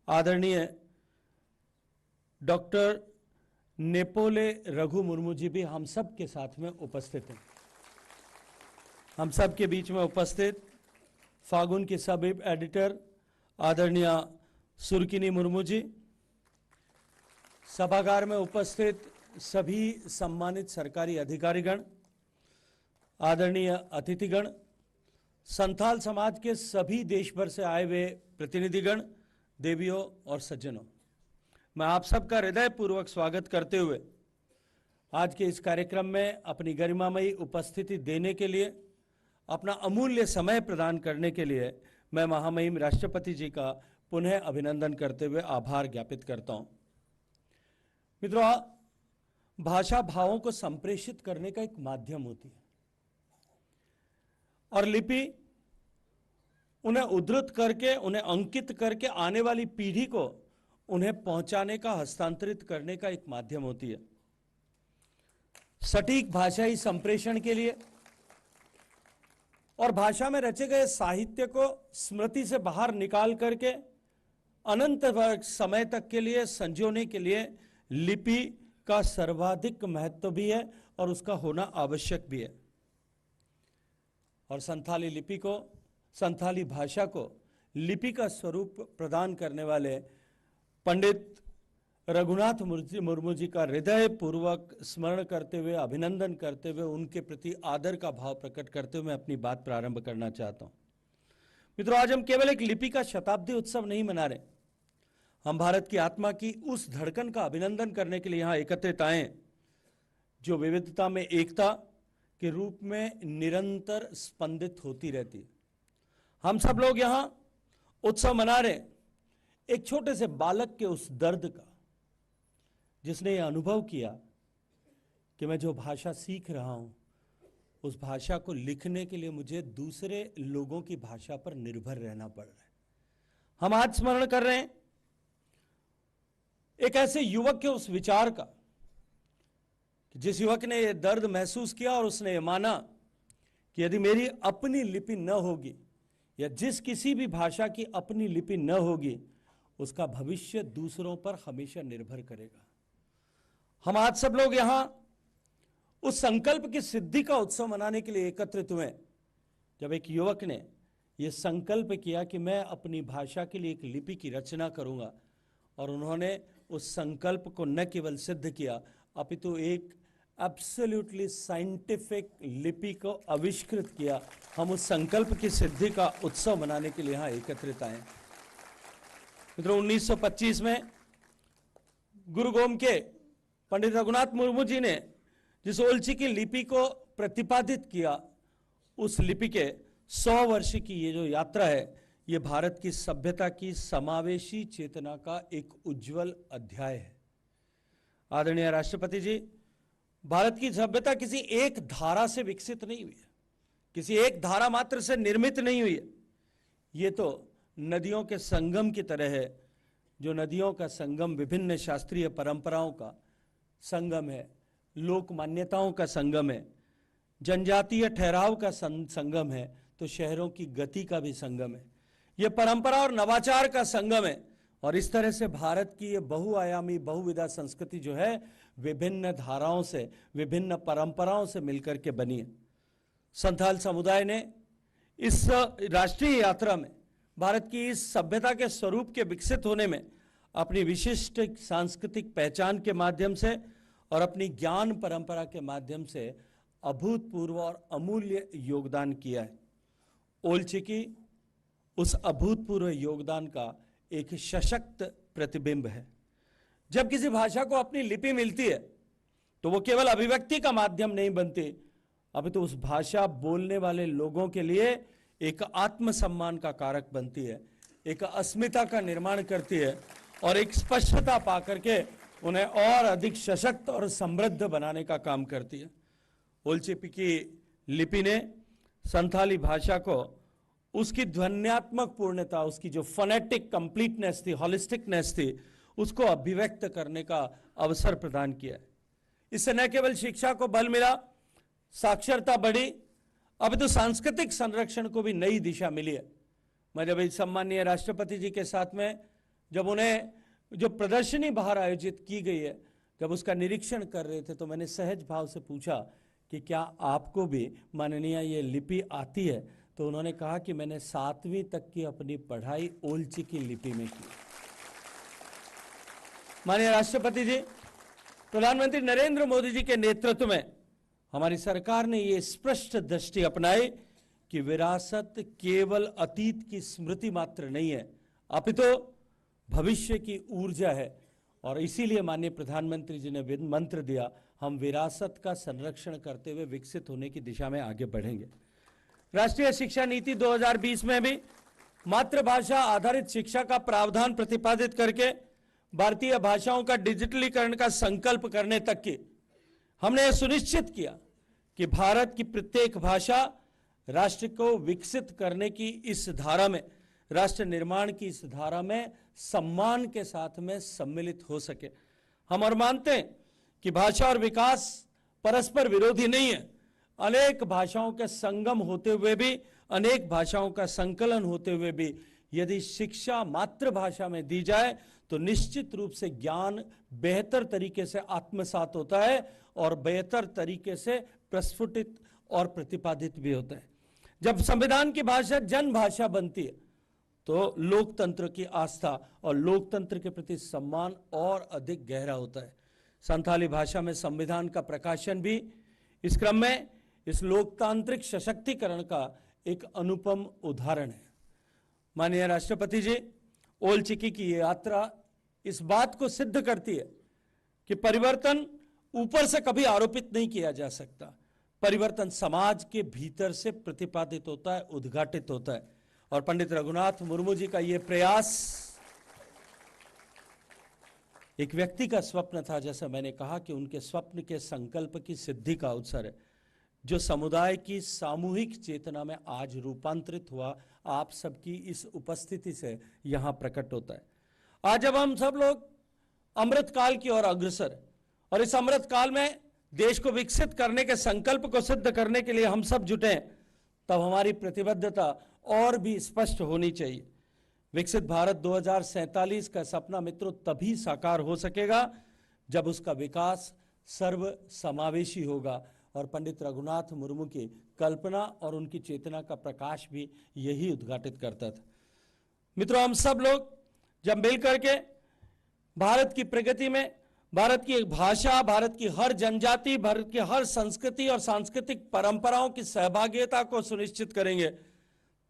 Speaker 10: आदरणीय डॉक्टर नेपोले रघु मुर्मू जी भी हम सब के साथ में उपस्थित हैं। हम सब के बीच में उपस्थित फागुन के सब एडिटर आदरणीय सुरकिनी मुर्मू जी, सभागार में उपस्थित सभी सम्मानित सरकारी अधिकारीगण, आदरणीय अतिथिगण, संथाल समाज के सभी देश भर से आए हुए प्रतिनिधिगण, देवियों और सज्जनों, मैं आप सबका हृदयपूर्वक स्वागत करते हुए आज के इस कार्यक्रम में अपनी गरिमामयी उपस्थिति देने के लिए, अपना अमूल्य समय प्रदान करने के लिए मैं महामहिम राष्ट्रपति जी का पुनः अभिनंदन करते हुए आभार ज्ञापित करता हूं। मित्रों, भाषा भावों को संप्रेषित करने का एक माध्यम होती है और लिपि उन्हें उद्धृत करके, उन्हें अंकित करके आने वाली पीढ़ी को उन्हें पहुंचाने का, हस्तांतरित करने का एक माध्यम होती है। सटीक भाषाई संप्रेषण के लिए और भाषा में रचे गए साहित्य को स्मृति से बाहर निकाल करके अनंत समय तक के लिए संजोने के लिए लिपि का सर्वाधिक महत्व भी है और उसका होना आवश्यक भी है। और संथाली लिपि को, संथाली भाषा को लिपि का स्वरूप प्रदान करने वाले पंडित रघुनाथ मुर्मू जी का हृदय पूर्वक स्मरण करते हुए, अभिनंदन करते हुए, उनके प्रति आदर का भाव प्रकट करते हुए मैं अपनी बात प्रारंभ करना चाहता हूं। मित्रों, आज हम केवल एक लिपि का शताब्दी उत्सव नहीं मना रहे, हम भारत की आत्मा की उस धड़कन का अभिनंदन करने के लिए यहां एकत्रित आए जो विविधता में एकता के रूप में निरंतर स्पंदित होती रहती है। हम सब लोग यहां उत्सव मना रहे एक छोटे से बालक के उस दर्द का, जिसने यह अनुभव किया कि मैं जो भाषा सीख रहा हूं उस भाषा को लिखने के लिए मुझे दूसरे लोगों की भाषा पर निर्भर रहना पड़ रहा है। हम आज स्मरण कर रहे हैं एक ऐसे युवक के उस विचार का, जिस युवक ने यह दर्द महसूस किया और उसने ये माना कि यदि मेरी अपनी लिपि न होगी या जिस किसी भी भाषा की अपनी लिपि न होगी, उसका भविष्य दूसरों पर हमेशा निर्भर करेगा। हम आज सब लोग यहां उस संकल्प की सिद्धि का उत्सव मनाने के लिए एकत्रित हुए जब एक युवक ने यह संकल्प किया कि मैं अपनी भाषा के लिए एक लिपि की रचना करूंगा, और उन्होंने उस संकल्प को न केवल सिद्ध किया अपितु एक एब्सोल्युटली साइंटिफिक लिपि को आविष्कृत किया। हम उस संकल्प की सिद्धि का उत्सव मनाने के लिए यहां एकत्रित आए। मित्रों, 1925 में गुरु गोम के पंडित रघुनाथ मुर्मू जी ने जिस ओलची की लिपि को प्रतिपादित किया, उस लिपि के 100 वर्ष की ये जो यात्रा है, ये भारत की सभ्यता की समावेशी चेतना का एक उज्जवल अध्याय है। आदरणीय राष्ट्रपति जी, भारत की सभ्यता किसी एक धारा से विकसित नहीं हुई है, किसी एक धारा मात्र से निर्मित नहीं हुई है। ये तो नदियों के संगम की तरह है, जो नदियों का संगम विभिन्न शास्त्रीय परंपराओं का संगम है, लोक मान्यताओं का संगम है, जनजातीय ठहराव का संगम है, तो शहरों की गति का भी संगम है। ये परंपरा और नवाचार का संगम है। और इस तरह से भारत की ये बहुआयामी बहुविधा संस्कृति जो है विभिन्न धाराओं से, विभिन्न परंपराओं से मिलकर के बनी है। संथाल समुदाय ने इस राष्ट्रीय यात्रा में भारत की इस सभ्यता के स्वरूप के विकसित होने में अपनी विशिष्ट सांस्कृतिक पहचान के माध्यम से और अपनी ज्ञान परंपरा के माध्यम से अभूतपूर्व और अमूल्य योगदान किया है। ओल चिकी उस अभूतपूर्व योगदान का एक सशक्त प्रतिबिंब है। जब किसी भाषा को अपनी लिपि मिलती है तो वो केवल अभिव्यक्ति का माध्यम नहीं बनती, अभी तो उस भाषा बोलने वाले लोगों के लिए एक आत्मसम्मान का कारक बनती है, एक अस्मिता का निर्माण करती है और एक स्पष्टता पा करके उन्हें और अधिक सशक्त और समृद्ध बनाने का काम करती है। ओल चिकी की लिपि ने संथाली भाषा को उसकी ध्वन्यात्मक पूर्णता, उसकी जो फोनेटिक कंप्लीटनेस थी, हॉलिस्टिकनेस थी, उसको अभिव्यक्त करने का अवसर प्रदान किया है। इससे न केवल शिक्षा को बल मिला, साक्षरता बढ़ी, अब तो सांस्कृतिक संरक्षण को भी नई दिशा मिली है। मैं जब इस सम्माननीय राष्ट्रपति जी के साथ में जब उन्हें जो प्रदर्शनी बाहर आयोजित की गई है, जब उसका निरीक्षण कर रहे थे, तो मैंने सहज भाव से पूछा कि क्या आपको भी माननीय ये लिपि आती है? तो उन्होंने कहा कि मैंने 7वीं तक की अपनी पढ़ाई ओल चिकी लिपि में की। माननीय राष्ट्रपति जी, प्रधानमंत्री नरेंद्र मोदी जी के नेतृत्व में हमारी सरकार ने ये स्पष्ट दृष्टि अपनाई कि विरासत केवल अतीत की स्मृति मात्र नहीं है, अपितु भविष्य की ऊर्जा है। और इसीलिए माननीय प्रधानमंत्री जी ने मंत्र दिया, हम विरासत का संरक्षण करते हुए विकसित होने की दिशा में आगे बढ़ेंगे। राष्ट्रीय शिक्षा नीति 2020 में भी मातृभाषा आधारित शिक्षा का प्रावधान प्रतिपादित करके भारतीय भाषाओं का डिजिटलीकरण का संकल्प करने तक की हमने यह सुनिश्चित किया कि भारत की प्रत्येक भाषा राष्ट्र को विकसित करने की इस धारा में, राष्ट्र निर्माण की इस धारा में सम्मान के साथ में सम्मिलित हो सके। हम और मानते हैं कि भाषा और विकास परस्पर विरोधी नहीं है। अनेक भाषाओं के संगम होते हुए भी, अनेक भाषाओं का संकलन होते हुए भी यदि शिक्षा मातृभाषा में दी जाए तो निश्चित रूप से ज्ञान बेहतर तरीके से आत्मसात होता है और बेहतर तरीके से प्रस्फुटित और प्रतिपादित भी होता है। जब संविधान की भाषा जन भाषा बनती है तो लोकतंत्र की आस्था और लोकतंत्र के प्रति सम्मान और अधिक गहरा होता है। संथाली भाषा में संविधान का प्रकाशन भी इस क्रम में इस लोकतांत्रिक सशक्तिकरण का एक अनुपम उदाहरण है। माननीय राष्ट्रपति जी, ओल चिकी की ये यात्रा इस बात को सिद्ध करती है कि परिवर्तन ऊपर से कभी आरोपित नहीं किया जा सकता। परिवर्तन समाज के भीतर से प्रतिपादित होता है, उद्घाटित होता है। और पंडित रघुनाथ मुर्मू जी का ये प्रयास एक व्यक्ति का स्वप्न था, जैसा मैंने कहा कि उनके स्वप्न के संकल्प की सिद्धि का अवसर है, जो समुदाय की सामूहिक चेतना में आज रूपांतरित हुआ आप सबकी इस उपस्थिति से यहां प्रकट होता है। आज जब हम सब लोग अमृत काल की ओर अग्रसर है और इस अमृत काल में देश को विकसित करने के संकल्प को सिद्ध करने के लिए हम सब जुटे हैं, तब हमारी प्रतिबद्धता और भी स्पष्ट होनी चाहिए। विकसित भारत 2047 का सपना मित्रों तभी साकार हो सकेगा जब उसका विकास सर्व समावेशी होगा। और पंडित रघुनाथ मुर्मू की कल्पना और उनकी चेतना का प्रकाश भी यही उद्घाटित करता था। मित्रों, हम सब लोग जब मिलकर के भारत की प्रगति में भारत की एक भाषा, भारत की हर जनजाति, भारत की हर संस्कृति और सांस्कृतिक परंपराओं की सहभागिता को सुनिश्चित करेंगे,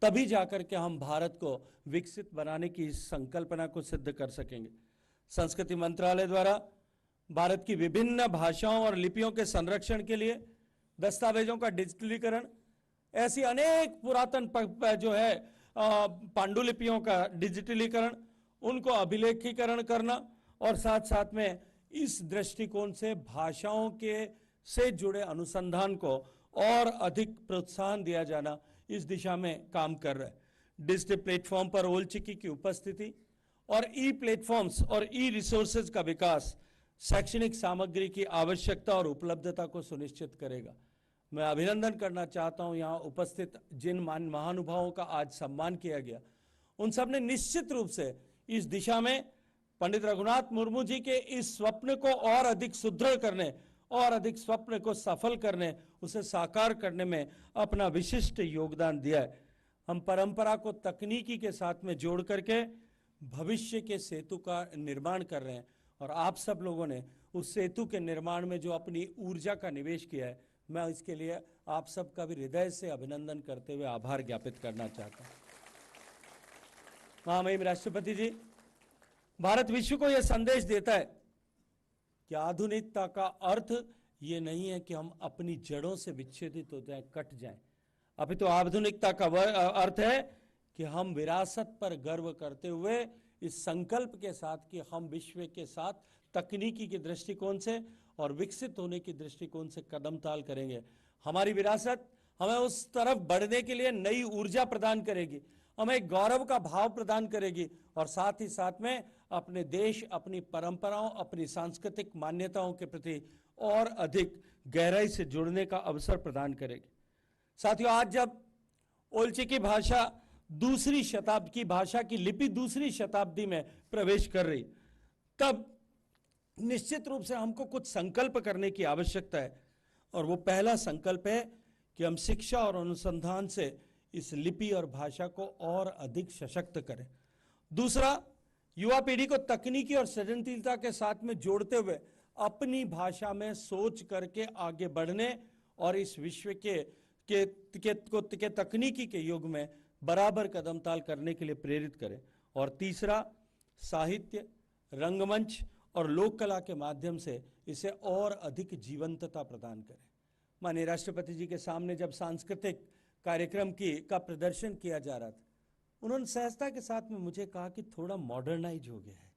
Speaker 10: तभी जाकर के हम भारत को विकसित बनाने की संकल्पना को सिद्ध कर सकेंगे। संस्कृति मंत्रालय द्वारा भारत की विभिन्न भाषाओं और लिपियों के संरक्षण के लिए दस्तावेजों का डिजिटलीकरण, ऐसी अनेक पुरातन जो है पांडुलिपियों का डिजिटलीकरण, उनको अभिलेखीकरण करना और साथ साथ में इस दृष्टिकोण से भाषाओं के से जुड़े अनुसंधान को और अधिक प्रोत्साहन दिया जाना, इस दिशा में काम कर रहा है। डिजिटल प्लेटफॉर्म पर ओल चिकी की उपस्थिति और ई प्लेटफॉर्म्स और ई रिसोर्सेज का विकास शैक्षणिक सामग्री की आवश्यकता और उपलब्धता को सुनिश्चित करेगा। मैं अभिनंदन करना चाहता हूं यहाँ उपस्थित जिन महानुभावों का आज सम्मान किया गया, उन सब ने निश्चित रूप से इस दिशा में पंडित रघुनाथ मुर्मू जी के इस स्वप्न को और अधिक सुदृढ़ करने और अधिक स्वप्न को सफल करने, उसे साकार करने में अपना विशिष्ट योगदान दिया है। हम परंपरा को तकनीकी के साथ में जोड़ करके भविष्य के सेतु का निर्माण कर रहे हैं और आप सब लोगों ने उस सेतु के निर्माण में जो अपनी ऊर्जा का निवेश किया है, मैं इसके लिए आप सबका भी हृदय से अभिनंदन करते हुए आभार ज्ञापित करना चाहता हूं। महामहिम राष्ट्रपति जी, भारत विश्व को यह संदेश देता है कि आधुनिकता का अर्थ ये नहीं है कि हम अपनी जड़ों से विच्छेदित हो जाएं, कट जाएं, अपितु आधुनिकता का अर्थ है कि हम विरासत पर गर्व करते हुए इस संकल्प के साथ कि हम विश्व के साथ तकनीकी के दृष्टिकोण से और विकसित होने की दृष्टिकोण से कदम ताल करेंगे। हमारी विरासत हमें उस तरफ बढ़ने के लिए नई ऊर्जा प्रदान करेगी, हमें गौरव का भाव प्रदान करेगी और साथ ही साथ में अपने देश, अपनी परंपराओं, अपनी सांस्कृतिक मान्यताओं के प्रति और अधिक गहराई से जुड़ने का अवसर प्रदान करेगी। साथियों, आज जब ओल चिकी भाषा दूसरी शताब्दी की भाषा की लिपि दूसरी शताब्दी में प्रवेश कर रही, तब निश्चित रूप से हमको कुछ संकल्प करने की आवश्यकता है और वो पहला संकल्प है कि हम शिक्षा और अनुसंधान से इस लिपि और भाषा को और अधिक सशक्त करें। दूसरा, युवा पीढ़ी को तकनीकी और सृजनशीलता के साथ में जोड़ते हुए अपनी भाषा में सोच करके आगे बढ़ने और इस विश्व के तकनीकी के युग में बराबर कदम ताल करने के लिए प्रेरित करें। और तीसरा, साहित्य, रंगमंच और लोक कला के माध्यम से इसे और अधिक जीवंतता प्रदान करें। माननीय राष्ट्रपति जी के सामने जब सांस्कृतिक कार्यक्रम का प्रदर्शन किया जा रहा था, उन्होंने सहजता के साथ में मुझे कहा कि थोड़ा मॉडर्नाइज हो गया है,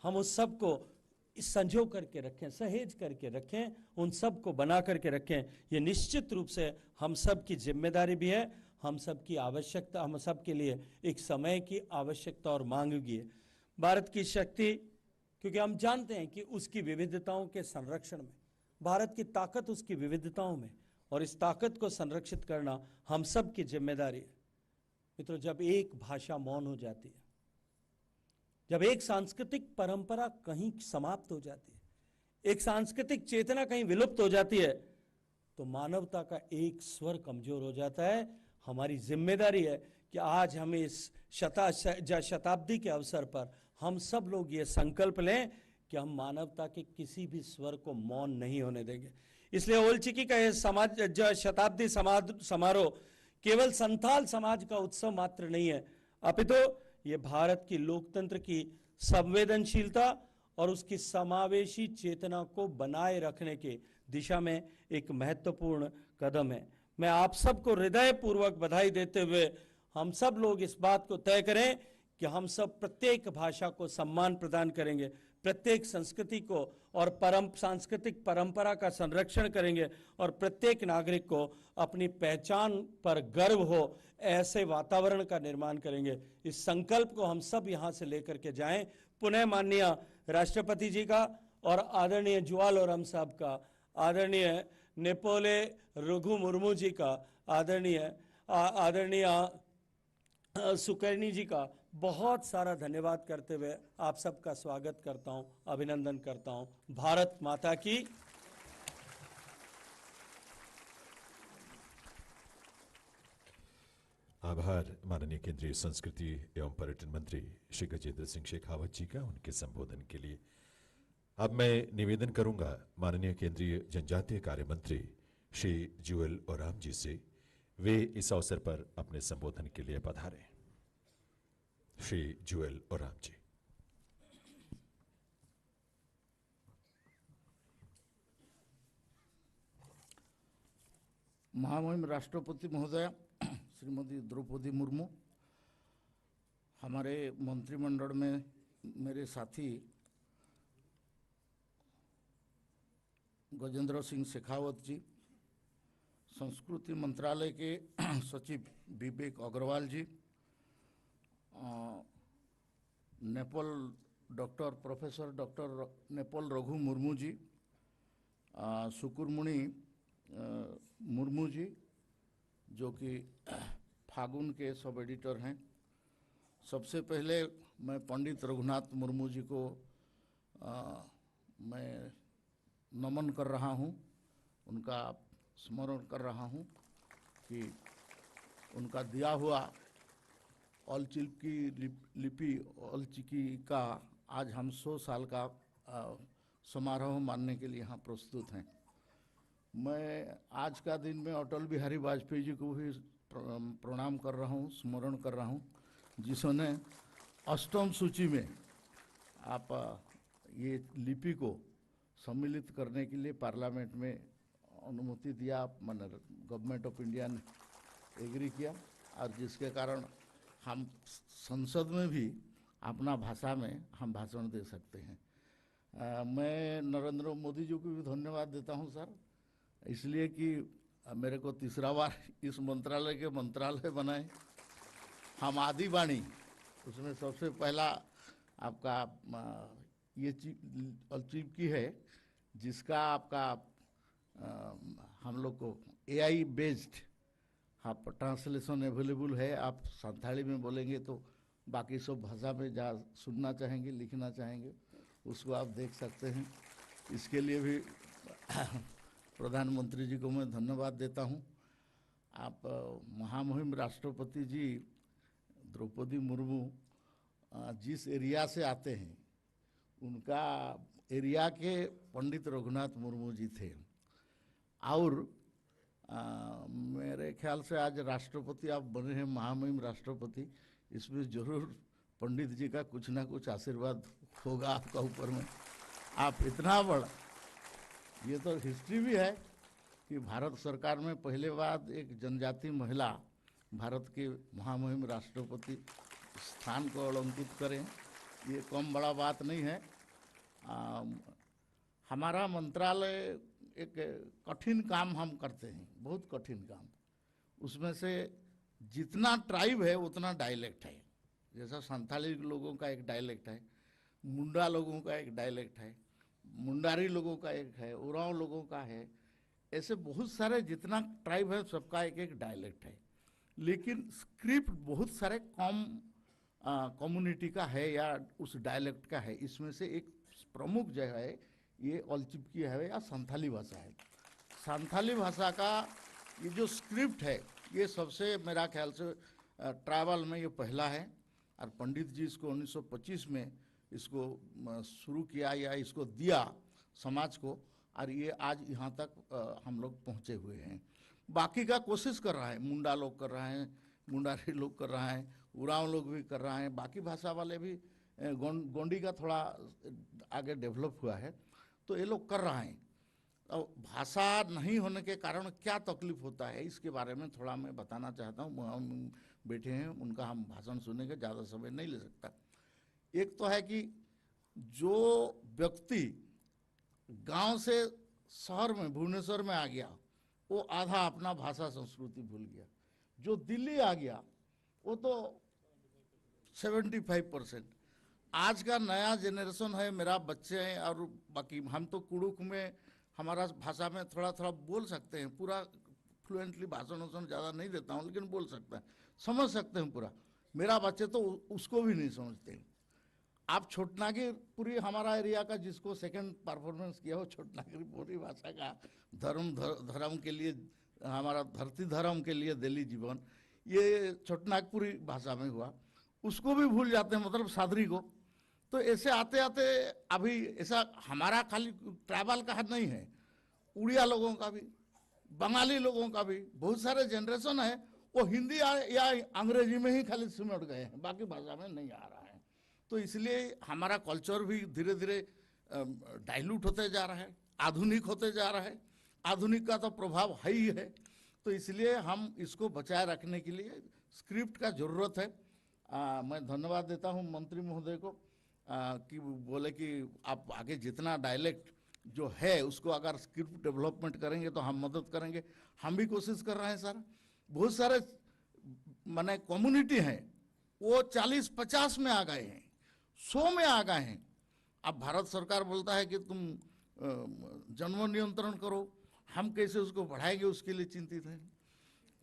Speaker 10: हम उस सब को संजो करके रखें, सहेज करके रखें, उन सब को बना करके रखें। ये निश्चित रूप से हम सब की जिम्मेदारी भी है, हम सब की आवश्यकता, हम सब के लिए एक समय की आवश्यकता और मांग भी है। भारत की शक्ति, क्योंकि हम जानते हैं कि उसकी विविधताओं के संरक्षण में, भारत की ताकत उसकी विविधताओं में, और इस ताकत को संरक्षित करना हम सब की जिम्मेदारी है। मित्रों, जब एक भाषा मौन हो जाती है, जब एक सांस्कृतिक परंपरा कहीं समाप्त हो जाती है, एक सांस्कृतिक चेतना कहीं विलुप्त हो जाती है, तो मानवता का एक स्वर कमजोर हो जाता है। हमारी जिम्मेदारी है कि आज हमें इस शताब्दी के अवसर पर हम सब लोग ये संकल्प लें कि हम मानवता के किसी भी स्वर को मौन नहीं होने देंगे। इसलिए ओल चिकी का यह शताब्दी समारोह केवल संथाल समाज का उत्सव मात्र नहीं है, अपितु ये भारत की लोकतंत्र की संवेदनशीलता और उसकी समावेशी चेतना को बनाए रखने की दिशा में एक महत्वपूर्ण कदम है। मैं आप सबको हृदयपूर्वक बधाई देते हुए हम सब लोग इस बात को तय करें कि हम सब प्रत्येक भाषा को सम्मान प्रदान करेंगे, प्रत्येक संस्कृति को और सांस्कृतिक परंपरा का संरक्षण करेंगे और प्रत्येक नागरिक को अपनी पहचान पर गर्व हो ऐसे वातावरण का निर्माण करेंगे। इस संकल्प को हम सब यहाँ से लेकर के जाएं। पुनः माननीय राष्ट्रपति जी का और आदरणीय जुवालोरम साहब का, आदरणीय नेपोले रघु मुर्मू जी का, आदरणीय सुकर्णी जी का बहुत सारा धन्यवाद करते हुए आप सबका स्वागत करता हूं, अभिनंदन करता हूं। भारत माता की।
Speaker 1: आभार माननीय केंद्रीय संस्कृति एवं पर्यटन मंत्री श्री गजेंद्र सिंह शेखावत जी का उनके संबोधन के लिए। अब मैं निवेदन करूंगा माननीय केंद्रीय जनजातीय कार्य मंत्री श्री जुएल ओराम जी से, वे इस अवसर पर अपने संबोधन के लिए पधारें। श्री जुएल ओराम जी।
Speaker 11: महामहिम राष्ट्रपति महोदय श्रीमती द्रौपदी मुर्मू, हमारे मंत्रिमंडल में मेरे साथी गजेंद्र सिंह शेखावत जी, संस्कृति मंत्रालय के सचिव विवेक अग्रवाल जी, नेपाल प्रोफेसर डॉक्टर नेपाल रघु मुर्मू जी, सुकुरमुनि मुर्मू जी जो कि फागुन के सब एडिटर हैं। सबसे पहले मैं पंडित रघुनाथ मुर्मू जी को मैं नमन कर रहा हूँ, उनका स्मरण कर रहा हूँ कि उनका दिया हुआ ऑलचिकी लिपि ऑलचिकी का आज हम 100 साल का समारोह मानने के लिए यहाँ प्रस्तुत हैं। मैं आज का दिन में अटल बिहारी वाजपेयी जी को भी प्रणाम कर रहा हूँ, स्मरण कर रहा हूँ, जिन्होंने अष्टम सूची में आप ये लिपि को सम्मिलित करने के लिए पार्लियामेंट में अनुमति दिया, माने गवर्नमेंट ऑफ इंडिया ने एग्री किया, और जिसके कारण हम संसद में भी अपना भाषा में हम भाषण दे सकते हैं। मैं नरेंद्र मोदी जी को भी धन्यवाद देता हूं सर, इसलिए कि मेरे को तीसरा बार इस मंत्रालय के मंत्रालय बनाए। हम आदिवाणी उसमें सबसे पहला आपका ये चीफ की है, जिसका आपका हम लोग को AI बेस्ड आप ट्रांसलेशन अवेलेबल है। आप संथाली में बोलेंगे तो बाकी सब भाषा में जहाँ सुनना चाहेंगे, लिखना चाहेंगे, उसको आप देख सकते हैं। इसके लिए भी प्रधानमंत्री जी को मैं धन्यवाद देता हूँ। आप महामहिम राष्ट्रपति जी द्रौपदी मुर्मू जिस एरिया से आते हैं, उनका एरिया के पंडित रघुनाथ मुर्मू जी थे, और मेरे ख्याल से आज राष्ट्रपति आप बने हैं, महामहिम राष्ट्रपति, इसमें जरूर पंडित जी का कुछ ना कुछ आशीर्वाद होगा आपका ऊपर में। आप इतना बड़ा, ये तो हिस्ट्री भी है कि भारत सरकार में पहले बार एक जनजाति महिला भारत के महामहिम राष्ट्रपति स्थान को अलंकित करें, ये कम बड़ा बात नहीं है। हमारा मंत्रालय एक कठिन काम हम करते हैं, बहुत कठिन काम। उसमें से जितना ट्राइब है उतना डायलेक्ट है। जैसा संथाली लोगों का एक डायलेक्ट है, मुंडा लोगों का एक डायलेक्ट है, मुंडारी लोगों का एक है, उरांव लोगों का है, ऐसे बहुत सारे जितना ट्राइब है सबका एक एक डायलेक्ट है। लेकिन स्क्रिप्ट बहुत सारे कम कम्युनिटी का है या उस डायलेक्ट का है। इसमें से एक प्रमुख जो है ये ऑलचिकी है या संथाली भाषा है। संथाली भाषा का ये जो स्क्रिप्ट है ये सबसे मेरा ख्याल से ट्राइबल में ये पहला है, और पंडित जी इसको 1925 में इसको शुरू किया या इसको दिया समाज को, और ये आज यहाँ तक हम लोग पहुँचे हुए हैं। बाकी का कोशिश कर रहा है, मुंडा लोग कर रहे हैं, मुंडारी लोग कर रहे हैं, उरांव लोग भी कर रहे हैं, बाकी भाषा वाले भी, गोंडी का थोड़ा आगे डेवलप हुआ है, तो ये लोग कर रहे हैं। अब भाषा नहीं होने के कारण क्या तकलीफ होता है इसके बारे में थोड़ा मैं बताना चाहता हूँ। हम बैठे हैं, उनका हम भाषण सुनेंगे, ज़्यादा समय नहीं ले सकता। एक तो है कि जो व्यक्ति गांव से शहर में, भुवनेश्वर में आ गया, वो आधा अपना भाषा संस्कृति भूल गया। जो दिल्ली आ गया वो तो 75%। आज का नया जनरेशन है, मेरा बच्चे हैं, और बाकी हम तो कुड़ुक में हमारा भाषा में थोड़ा थोड़ा बोल सकते हैं, पूरा फ्लुएंटली भाषण वाषण ज़्यादा नहीं देता हूँ, लेकिन बोल सकते हैं, समझ सकते हैं पूरा। मेरा बच्चे तो उसको भी नहीं समझते हैं। आप छोटनागपुरी हमारा एरिया का जिसको सेकंड परफॉर्मेंस किया हो, छोटनागपुरी भाषा का धर्म के लिए, हमारा धरती धर्म के लिए दिल्ली जीवन, ये छोटनागपुरी भाषा में हुआ, उसको भी भूल जाते हैं, मतलब सादरी को। तो ऐसे आते आते अभी ऐसा हमारा खाली ट्राइबल का नहीं है, उड़िया लोगों का भी, बंगाली लोगों का भी बहुत सारे जनरेशन है, वो हिंदी या अंग्रेजी में ही खाली सिमट गए हैं, बाकी भाषा में नहीं आ रहा है। तो इसलिए हमारा कल्चर भी धीरे धीरे डाइल्यूट होते जा रहा है, आधुनिक होते जा रहा है। आधुनिक का तो प्रभाव है ही है। तो इसलिए हम इसको बचाए रखने के लिए स्क्रिप्ट का ज़रूरत है। मैं धन्यवाद देता हूं मंत्री महोदय को कि बोले कि आप आगे जितना डायलेक्ट जो है उसको अगर स्क्रिप्ट डेवलपमेंट करेंगे तो हम मदद करेंगे। हम भी कोशिश कर रहे हैं सर। बहुत सारे माने कम्युनिटी हैं वो 40-50 में आ गए हैं, 100 में आ गए हैं। अब भारत सरकार बोलता है कि तुम जन्म नियंत्रण करो, हम कैसे उसको बढ़ाएंगे उसके लिए चिंतित हैं।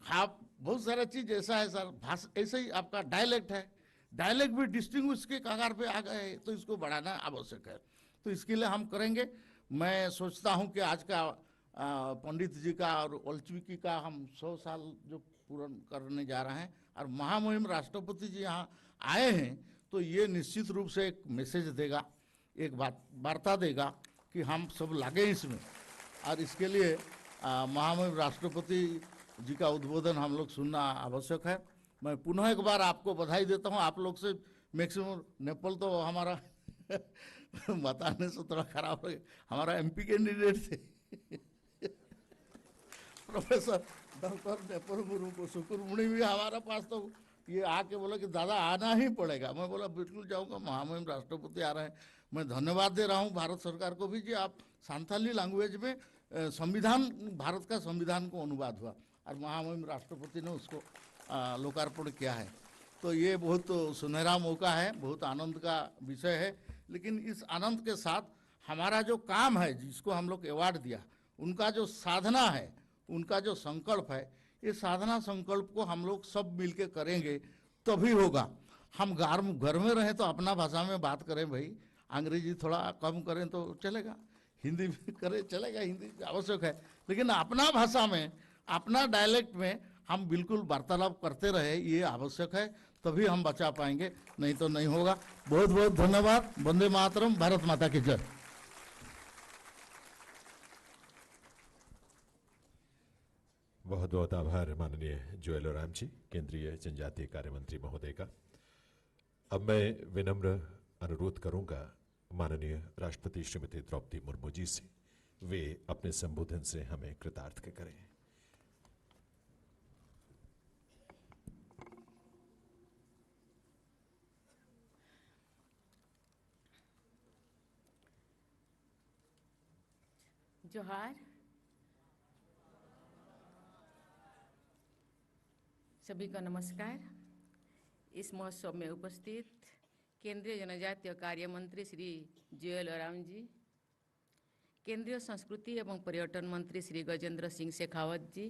Speaker 11: आप बहुत सारा चीज़ ऐसा है सर, भाषा ऐसे ही आपका डायलेक्ट है, डायलेक्ट भी डिस्टिंग्विश के कगार पे आ गए तो इसको बढ़ाना आवश्यक है। तो इसके लिए हम करेंगे। मैं सोचता हूं कि आज का पंडित जी का और ओल्चिकी का हम 100 साल जो पूर्ण करने जा रहे हैं और महामहिम राष्ट्रपति जी यहाँ आए हैं तो ये निश्चित रूप से एक मैसेज देगा, एक वार्ता देगा कि हम सब लगे इसमें। और इसके लिए महामहिम राष्ट्रपति जी का उद्बोधन हम लोग सुनना आवश्यक है। मैं पुनः एक बार आपको बधाई देता हूं। आप लोग से मैक्सिमम नेपाल तो हमारा बताने से थोड़ा खराब है, हमारा एमपी कैंडिडेट थे प्रोफेसर डॉक्टर नेपाल मुर्मू को सुकुरमुनि भी हमारा पास तो ये आके बोला कि दादा आना ही पड़ेगा। मैं बोला बिल्कुल जाऊंगा, महामहिम राष्ट्रपति आ रहे हैं। मैं धन्यवाद दे रहा हूं भारत सरकार को भी जी आप संथाली लैंग्वेज में संविधान, भारत का संविधान को अनुवाद हुआ और महामहिम राष्ट्रपति ने उसको लोकार्पण किया है। तो ये बहुत सुनहरा मौका है, बहुत आनंद का विषय है। लेकिन इस आनंद के साथ हमारा जो काम है, जिसको हम लोग अवार्ड दिया, उनका जो साधना है, उनका जो संकल्प है, ये साधना संकल्प को हम लोग सब मिलके करेंगे तभी होगा। हम घर में रहें तो अपना भाषा में बात करें भाई, अंग्रेजी थोड़ा कम करें तो चलेगा, हिंदी भी करें चलेगा, हिंदी आवश्यक है, लेकिन अपना भाषा में, अपना डायलेक्ट में हम बिल्कुल वार्तालाप करते रहे, ये आवश्यक है। तभी हम बचा पाएंगे, नहीं तो नहीं होगा। बहुत बहुत धन्यवाद। वंदे मातरम। भारत माता की जय।
Speaker 1: बहुत बहुत आभार माननीय जोएल ओराम जी, केंद्रीय जनजातीय कार्य मंत्री महोदय का। अब मैं विनम्र अनुरोध करूंगा माननीय राष्ट्रपति श्रीमती द्रौपदी मुर्मू जी से, वे अपने संबोधन से हमें कृतार्थ करें।
Speaker 3: जोहार। सभी का नमस्कार। इस महोत्सव में उपस्थित केंद्रीय जनजातीय कार्य मंत्री श्री जोएल ओराम जी, केंद्रीय संस्कृति एवं पर्यटन मंत्री श्री गजेंद्र सिंह शेखावत जी,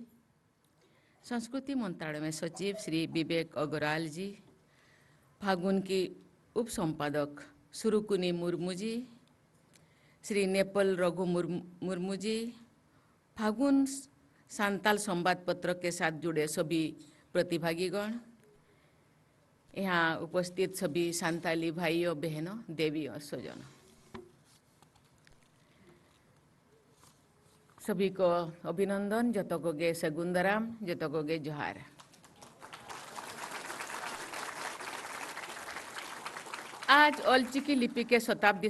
Speaker 3: संस्कृति मंत्रालय में सचिव श्री विवेक अग्रवाल जी, फागुन की उप संपादक सुरुकुनी मुर्मू जी, श्री नेपाल रघु मुर्मू जी, फागुन सांताल संवाद पत्र के साथ जुड़े सभी प्रतिभागीगण, यहाँ उपस्थित सभी सांताली भाइयों बहनों, देवी और स्वजनों, सभी को अभिनंदन, जतको गे सगुंदराम, जतको गे जोहार। आज ओल्चिकी लिपि के शताब्दी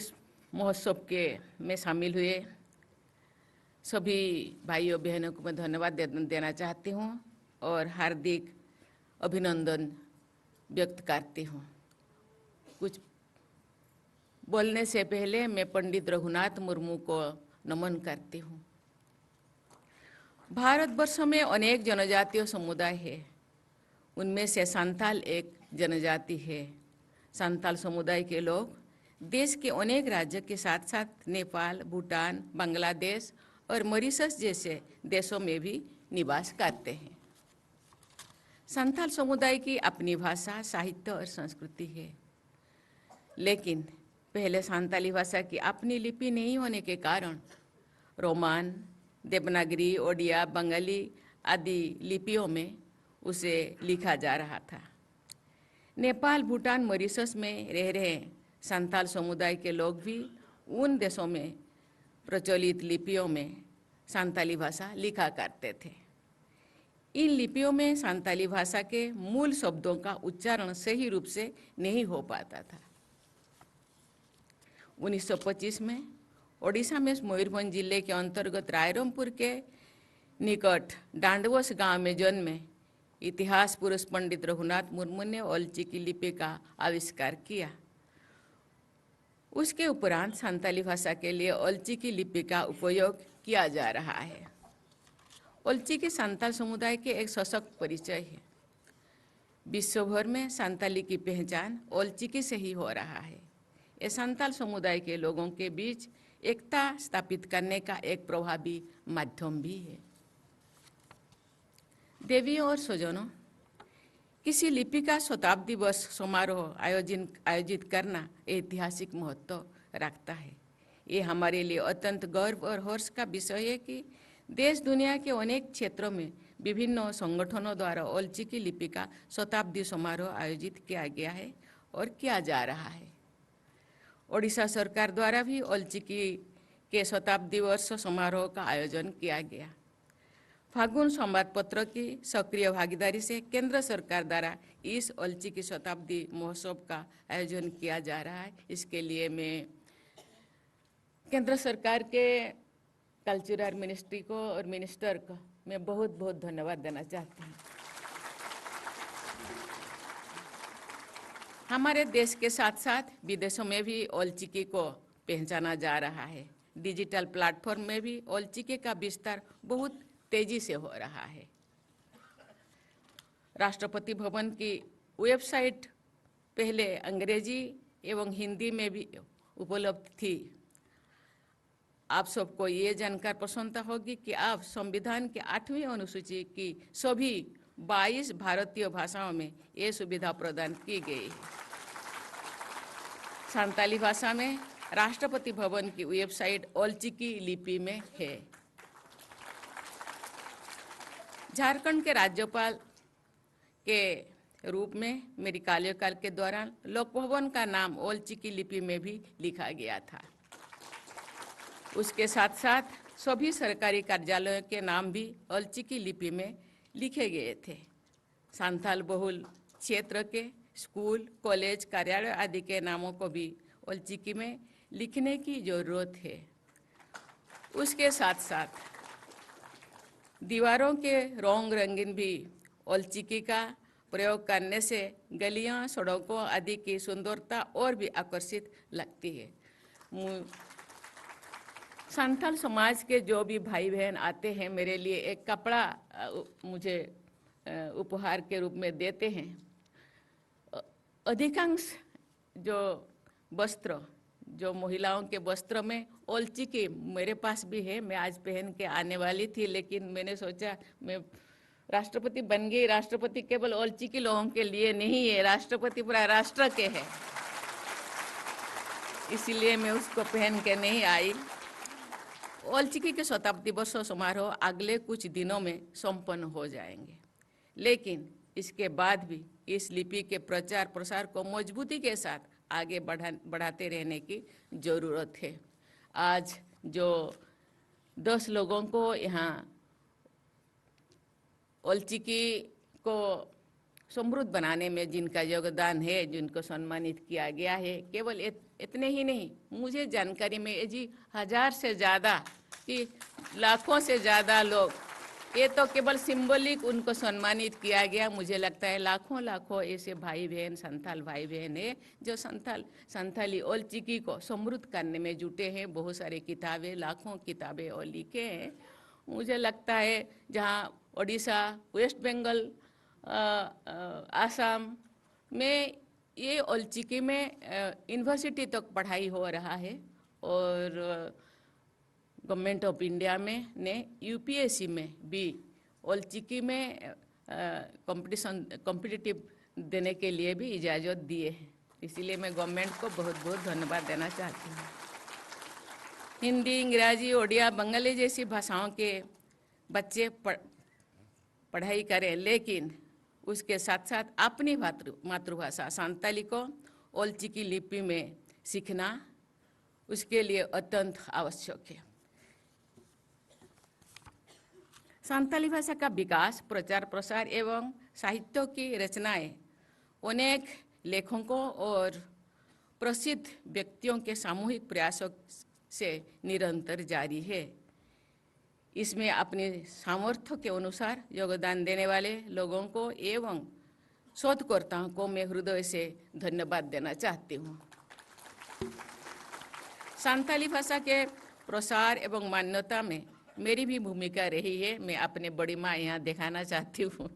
Speaker 3: महोत्सव के में शामिल हुए सभी भाइयों बहनों को मैं धन्यवाद देना चाहती हूँ और हार्दिक अभिनंदन व्यक्त करती हूँ। कुछ बोलने से पहले मैं पंडित रघुनाथ मुर्मू को नमन करती हूँ। भारतवर्ष में अनेक जनजातीय समुदाय है, उनमें से संथाल एक जनजाति है। संथाल समुदाय के लोग देश के अनेक राज्यों के साथ साथ नेपाल, भूटान, बांग्लादेश और मॉरिशस जैसे देशों में भी निवास करते हैं। संथाल समुदाय की अपनी भाषा, साहित्य और संस्कृति है, लेकिन पहले संथाली भाषा की अपनी लिपि नहीं होने के कारण रोमान, देवनागरी, ओडिया, बंगाली आदि लिपियों में उसे लिखा जा रहा था। नेपाल, भूटान, मॉरिशस में रह रहे संथाल समुदाय के लोग भी उन देशों में प्रचलित लिपियों में संथाली भाषा लिखा करते थे। इन लिपियों में संथाली भाषा के मूल शब्दों का उच्चारण सही रूप से नहीं हो पाता था। 1925 में ओडिशा में मयूरभंज जिले के अंतर्गत रायरंगपुर के निकट डांडवस गांव में जन्मे इतिहास पुरुष पंडित रघुनाथ मुर्मू ने ओलचिकी लिपि का आविष्कार किया। उसके उपरांत संताली भाषा के लिए ओलचिकी लिपि का उपयोग किया जा रहा है। ओलचिकी संताल समुदाय के एक सशक्त परिचय है। विश्व भर में संताली की पहचान ओलचिकी से ही हो रहा है। ये संताल समुदाय के लोगों के बीच एकता स्थापित करने का एक प्रभावी माध्यम भी है। देवियों और स्वजनों, किसी लिपि का शताब्दी वर्ष समारोह आयोजित करना ऐतिहासिक महत्व रखता है। ये हमारे लिए अत्यंत गर्व और हर्ष का विषय है कि देश दुनिया के अनेक क्षेत्रों में विभिन्न संगठनों द्वारा ओलचिकी लिपि का शताब्दी समारोह आयोजित किया गया है और किया जा रहा है। ओडिशा सरकार द्वारा भी ओलचिकी के शताब्दी वर्ष समारोह का आयोजन किया गया। फागुन संवाद पत्र की सक्रिय भागीदारी से केंद्र सरकार द्वारा इस ओलचिकी शताब्दी महोत्सव का आयोजन किया जा रहा है। इसके लिए मैं केंद्र सरकार के कल्चरल मिनिस्ट्री को और मिनिस्टर को मैं बहुत बहुत धन्यवाद देना चाहती हूँ। हमारे देश के साथ साथ विदेशों में भी ओलचिकी को पहचाना जा रहा है। डिजिटल प्लेटफॉर्म में भी ओलचिकी का विस्तार बहुत तेजी से हो रहा है। राष्ट्रपति भवन की वेबसाइट पहले अंग्रेजी एवं हिंदी में भी उपलब्ध थी। आप सबको ये जानकर प्रसन्नता होगी कि अब संविधान के 8वीं अनुसूची की सभी 22 भारतीय भाषाओं में ये सुविधा प्रदान की गई है। संताली भाषा में राष्ट्रपति भवन की वेबसाइट ओलचिकी लिपि में है। झारखंड के राज्यपाल के रूप में मेरी कार्यकाल के दौरान लोक भवन का नाम ओलचिकी लिपि में भी लिखा गया था। उसके साथ साथ सभी सरकारी कार्यालयों के नाम भी ओलचिकी लिपि में लिखे गए थे। संथाल बहुल क्षेत्र के स्कूल, कॉलेज, कार्यालय आदि के नामों को भी ओलचिकी में लिखने की जरूरत है। उसके साथ साथ दीवारों के रंग रंगीन भी ओलचिकी का प्रयोग करने से गलियां, सड़कों आदि की सुंदरता और भी आकर्षित लगती है। संथाल समाज के जो भी भाई बहन आते हैं, मेरे लिए एक कपड़ा मुझे उपहार के रूप में देते हैं। अधिकांश जो वस्त्र, जो महिलाओं के वस्त्र में ओलचिकी मेरे पास भी है। मैं आज पहन के आने वाली थी, लेकिन मैंने सोचा मैं राष्ट्रपति बन गई। राष्ट्रपति केवल ओलचिकी लोगों के लिए नहीं है, राष्ट्रपति पूरा राष्ट्र के है, इसीलिए मैं उसको पहन के नहीं आई। ओलचिकी के शताब्दी वर्ष समारोह अगले कुछ दिनों में संपन्न हो जाएंगे, लेकिन इसके बाद भी इस लिपि के प्रचार प्रसार को मजबूती के साथ आगे बढ़ाते रहने की जरूरत है। आज जो 10 लोगों को यहाँ ओलचिकी को समृद्ध बनाने में जिनका योगदान है, जिनको सम्मानित किया गया है, केवल इतने ही नहीं, मुझे जानकारी में जी 1000 से ज़्यादा कि लाखों से ज़्यादा लोग, ये तो केवल सिंबलिक उनको सम्मानित किया गया। मुझे लगता है लाखों लाखों ऐसे भाई बहन, संथाल भाई बहन है जो संथाली ओलचिकी को समृद्ध करने में जुटे हैं। बहुत सारी किताबें, लाखों किताबें और लिखे हैं। मुझे लगता है जहाँ ओडिशा, वेस्ट बंगाल, आसाम में ये ओलचिकी में यूनिवर्सिटी तक पढ़ाई हो रहा है और गवर्नमेंट ऑफ इंडिया में ने यूपीएससी में भी ओलचिकी में कॉम्पिटिटिव देने के लिए भी इजाज़त दिए हैं। इसीलिए मैं गवर्नमेंट को बहुत बहुत धन्यवाद देना चाहती हूँ। हिंदी, अंग्रेजी, ओडिया, बंगाली जैसी भाषाओं के बच्चे पढ़ाई करें, लेकिन उसके साथ साथ अपनी मातृभाषा संताली को ओलचिकी लिपि में सीखना उसके लिए अत्यंत आवश्यक है। संताली भाषा का विकास, प्रचार प्रसार एवं साहित्य की रचनाएं अनेक लेखकों और प्रसिद्ध व्यक्तियों के सामूहिक प्रयासों से निरंतर जारी है। इसमें अपने सामर्थ्य के अनुसार योगदान देने वाले लोगों को एवं शोधकर्ताओं को मैं हृदय से धन्यवाद देना चाहती हूँ। संथाली भाषा के प्रसार एवं मान्यता में मेरी भी भूमिका रही है। मैं अपने बड़ी माँ यहाँ दिखाना चाहती हूँ।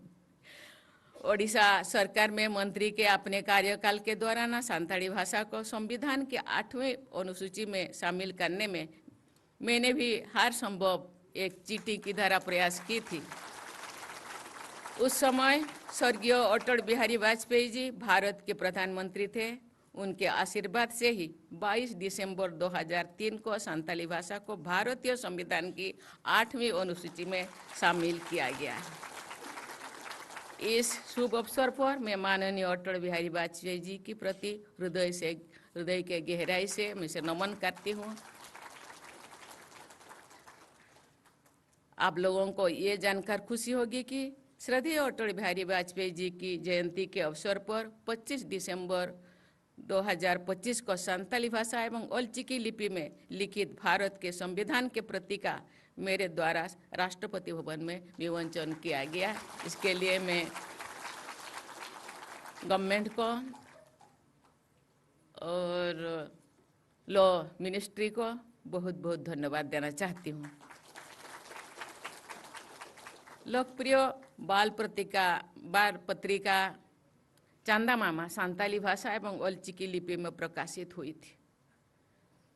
Speaker 3: ओडिशा सरकार में मंत्री के अपने कार्यकाल के दौरान संथाली भाषा को संविधान के 8वें अनुसूची में शामिल करने में मैंने भी हर संभव एक चीटी की धारा प्रयास की थी। उस समय स्वर्गीय अटल बिहारी वाजपेयी जी भारत के प्रधानमंत्री थे। उनके आशीर्वाद से ही 22 दिसंबर 2003 को संथाली भाषा को भारतीय संविधान की 8वीं अनुसूची में शामिल किया गया है। इस शुभ अवसर पर मैं माननीय अटल बिहारी वाजपेयी जी के प्रति हृदय के गहराई से मैं से नमन करती हूँ। आप लोगों को ये जानकर खुशी होगी कि श्रद्धेय अटल बिहारी वाजपेयी जी की जयंती के अवसर पर 25 दिसंबर 2025 को संथाली भाषा एवं ओल्चिकी लिपि में लिखित भारत के संविधान के पत्रिका मेरे द्वारा राष्ट्रपति भवन में विमोचन किया गया। इसके लिए मैं गवर्नमेंट को और लॉ मिनिस्ट्री को बहुत बहुत धन्यवाद देना चाहती हूँ। लोकप्रिय बाल पत्रिका चांदा मामा संथाली भाषा एवं ओल्चिकी लिपि में प्रकाशित हुई थी।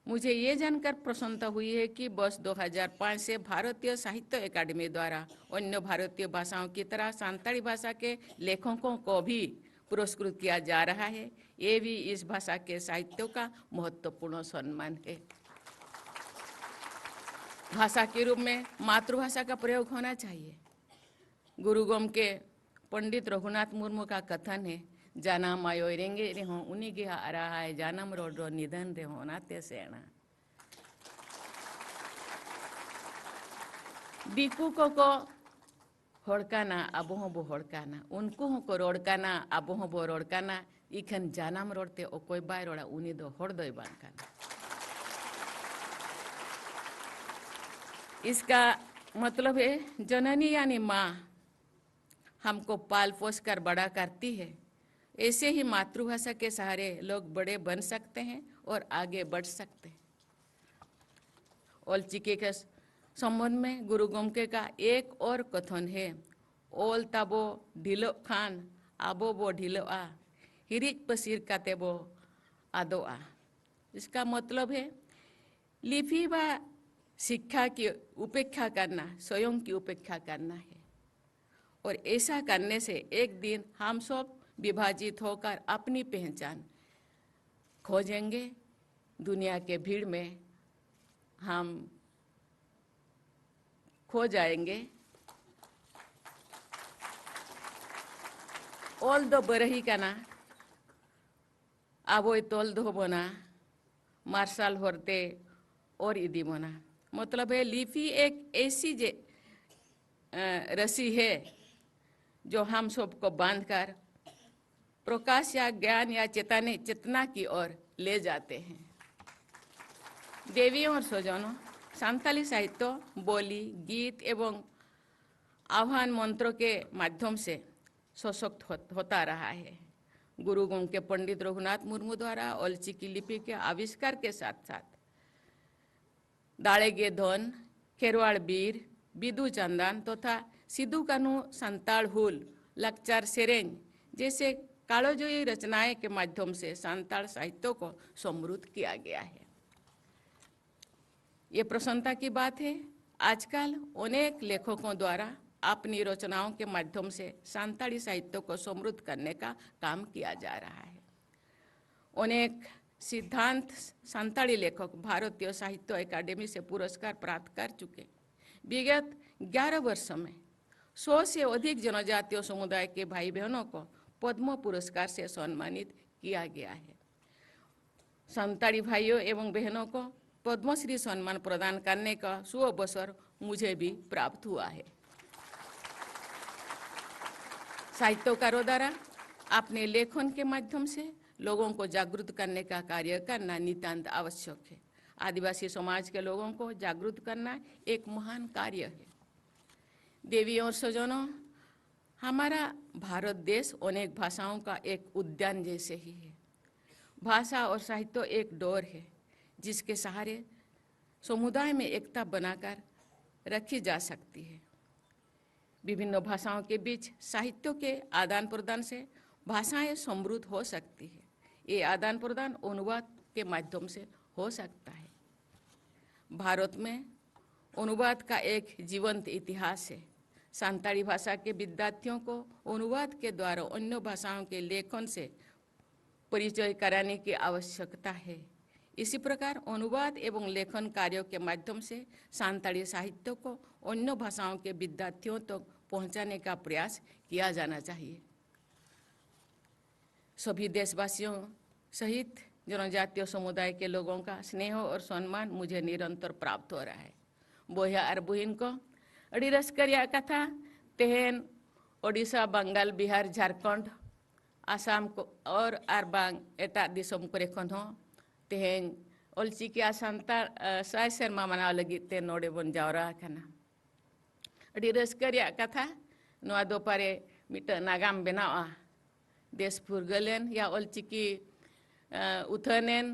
Speaker 3: मुझे ये जानकर प्रसन्नता हुई है कि वर्ष 2005 से भारतीय साहित्य अकादमी द्वारा अन्य भारतीय भाषाओं की तरह संथाली भाषा के लेखकों को भी पुरस्कृत किया जा रहा है। ये भी इस भाषा के साहित्य का महत्वपूर्ण सम्मान है। भाषा के रूप में मातृभाषा का प्रयोग होना चाहिए। गुरुगोम के पंडित रघुनाथ मुर्मू का कथन है, जाना मायो रेंगे रे हो उन्हीं के आ रहा है जानम रोड निधन रे हो नाते सेना। दिकू को होड़काना अबो बो होड़काना उनको को रोड़काना अबो बो रोड़काना इखन जानम रोडते ओ कोई बाय रोड़ा उन्हीं दो होड़ दो बांकाना। इसका मतलब है जननी यानी माँ हमको पाल पोस कर बड़ा करती है। ऐसे ही मातृभाषा के सहारे लोग बड़े बन सकते हैं और आगे बढ़ सकते हैं। ओल्चिकी के संबंध में गुरु गोमके का एक और कथन है, ओल ताबो ढिलो खान आबो बो ढिलो आ हिरिज पसीर काते बो आदो आ। इसका मतलब है लिपि व शिक्षा की उपेक्षा करना स्वयं की उपेक्षा करना है और ऐसा करने से एक दिन हम सब विभाजित होकर अपनी पहचान खोजेंगे। दुनिया के भीड़ में हम खो जाएंगे। ओल दो बरही का ना आबोय तोल दो बोना मार्शल होते और इदी बोना। मतलब है लिपि एक ऐसी रस्सी है जो हम सबको बांधकर प्रकाश या ज्ञान या चेतना की ओर ले जाते हैं। देवियों और स्वजनों, संथाली साहित्य बोली, गीत एवं आह्वान मंत्रों के माध्यम से सशक्त होता रहा है। गुरुगोम के पंडित रघुनाथ मुर्मू द्वारा ओल्चिकी लिपि के आविष्कार के साथ साथ दाड़ेगे धन, खेरवाड़ बीर, बिदु चंदन तथा सिद्धू कानू संताल हुल, लक्चार सेरेंज जैसे कालोजयी रचनाएं के माध्यम से संताल साहित्य को समृद्ध किया गया है। ये प्रसन्नता की बात है, आजकल अनेक लेखकों द्वारा अपनी रचनाओं के माध्यम से संताली साहित्य को समृद्ध करने का काम किया जा रहा है। अनेक सिद्धांत संताली लेखक भारतीय साहित्य अकादमी से पुरस्कार प्राप्त कर चुके। विगत 11 वर्षों में 100 से अधिक जनजातीय समुदाय के भाई बहनों को पद्म पुरस्कार से सम्मानित किया गया है। संताली भाइयों एवं बहनों को पद्मश्री सम्मान प्रदान करने का सुअवसर मुझे भी प्राप्त हुआ है। साहित्यकारों द्वारा अपने लेखन के माध्यम से लोगों को जागरूक करने का कार्य करना नितांत आवश्यक है। आदिवासी समाज के लोगों को जागरूक करना एक महान कार्य है। देवी और स्वजनों, हमारा भारत देश अनेक भाषाओं का एक उद्यान जैसे ही है। भाषा और साहित्य एक डोर है जिसके सहारे समुदाय में एकता बनाकर रखी जा सकती है। विभिन्न भाषाओं के बीच साहित्यों के आदान प्रदान से भाषाएं समृद्ध हो सकती है। ये आदान प्रदान अनुवाद के माध्यम से हो सकता है। भारत में अनुवाद का एक जीवंत इतिहास है। संताली भाषा के विद्यार्थियों को अनुवाद के द्वारा अन्य भाषाओं के लेखन से परिचय कराने की आवश्यकता है। इसी प्रकार अनुवाद एवं लेखन कार्यों के माध्यम से संताली साहित्य को अन्य भाषाओं के विद्यार्थियों तक तो पहुंचाने का प्रयास किया जाना चाहिए। सभी देशवासियों सहित जनजातीय समुदाय के लोगों का स्नेह और सम्मान मुझे निरंतर प्राप्त हो रहा है। बोया और बुहिन को अड़ी रस्करिया कथा तेहन ओडिशा, बंगाल, बिहार, झारखंड, आसाम को और बांग एटा दिसम करे खन हो तेहन ऑलचिकी सानतार साय सेरमा मनाव लगी ते नोडे बन जावरा कना। अड़ी रस्करिया कथा नोआ दोपारे मिट नागाम बनावा देश फुरगलेन या ऑलचिकी उथनेन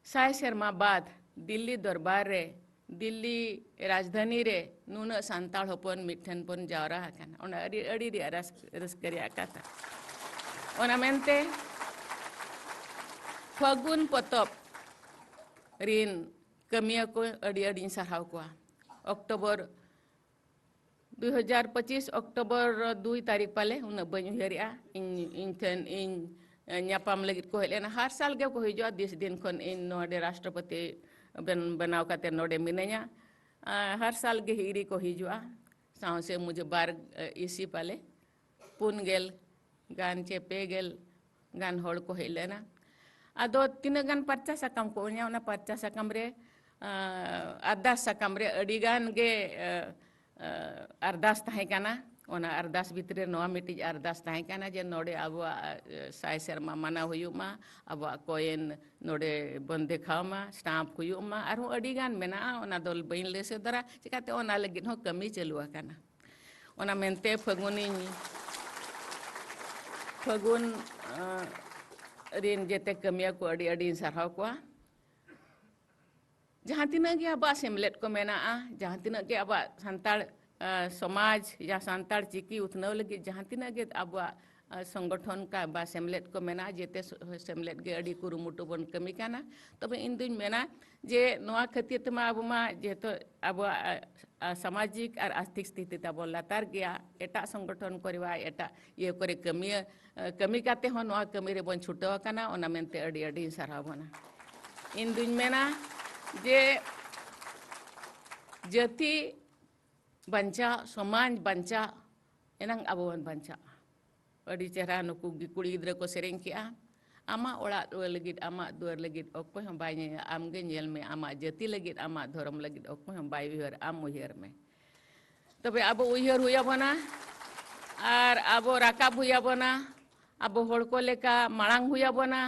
Speaker 3: साय सेरमा बाद दिल्ली दरबार रे दिल्ली राजधानी रे नुना सान्ताल होपन मिठन पन जावरा हकन ओना अड़ी अड़ी रस्करिया कथा ओना मेनते फगुन पतप रिन कमिया को अड़ी अड़ी सराव को अक्टोबर 2025 अक्टोबर 2 तारीख पाले उन बन उयरिया इन ᱧᱟᱯᱟᱢ ᱞᱟᱹᱜᱤᱫ ᱠᱚ ᱦᱮᱡ ᱞᱮᱱᱟ। ᱦᱟᱨ ᱥᱟᱞ ᱜᱮ ᱠᱚ ᱦᱤᱡᱩᱜᱼᱟ। 10 दिन ᱠᱷᱚᱱ ᱤᱧ ᱱᱚᱰᱮ ᱨᱟᱥᱴᱨᱚᱯᱚᱛᱤ बनाव काते नोडे मिनाया। हर साल के हिरी को हिजुआ साव से मुझे बार इसी पाले पुनगेल गान चे पेगेल गान होड़ को हेलेना अदो तीन गान पर्चा सकम को उन्या पर्चा सकम रे अरदास सकम रे अड़ी गान गे अरदास ताहे काना ओना अरदास भितरे नोआ मिटी अरदास ताहे काना जे नोडे अब साय सेरमा माना हुयुमा अब कोयन नोडे बन देखावमा स्टाम्प हुयुमा आरो अड़ी गान मेना ओना दोल बइन लेसे दरा चिकाते ओना लगिन हो कमी चलुआ काना ओना मेनते फगुन रिन जेते कमिया को अड़ी अड़ी सरहाव को जहाँ तिना के अब सेमलेट को मेना जहाँ तिना के अब संताल समाज या संताल चिकी उतनव लगी जहाँ तिना के अब संगठन का बा सेमलेट को मेना जेते सेमलेट के अड़ी कुरुमुटु बन कमी काना तबे इन दिन मेना जे नोआ खतिर तमा अब मा जेतो अब सामाजिक और आर्थिक स्थिति तब लातार गया एटा संगठन करवा एटा ये करे कमी काते हो नोआ कमी रे बन छुटवा काना ओना मेनते अड़ी अड़ी सराव बना इन दिन मेना जे जाति बंचा समाज बंचा एनंग अबोन बंचा अड़ी चेहरा नुकु कुड़ी गिद्रा को सेरेंग किया आमा ओड़ा लगित आमा दुआर लगित ओको हम बाई आमगे नेल में आमा जाति लगित आमा धर्म लगित ओको हम बाई उहर आम उहर में तबे अब उहर हुया बना और अब राकाब हुया बना अब होड़ को लेका मांग हुया बना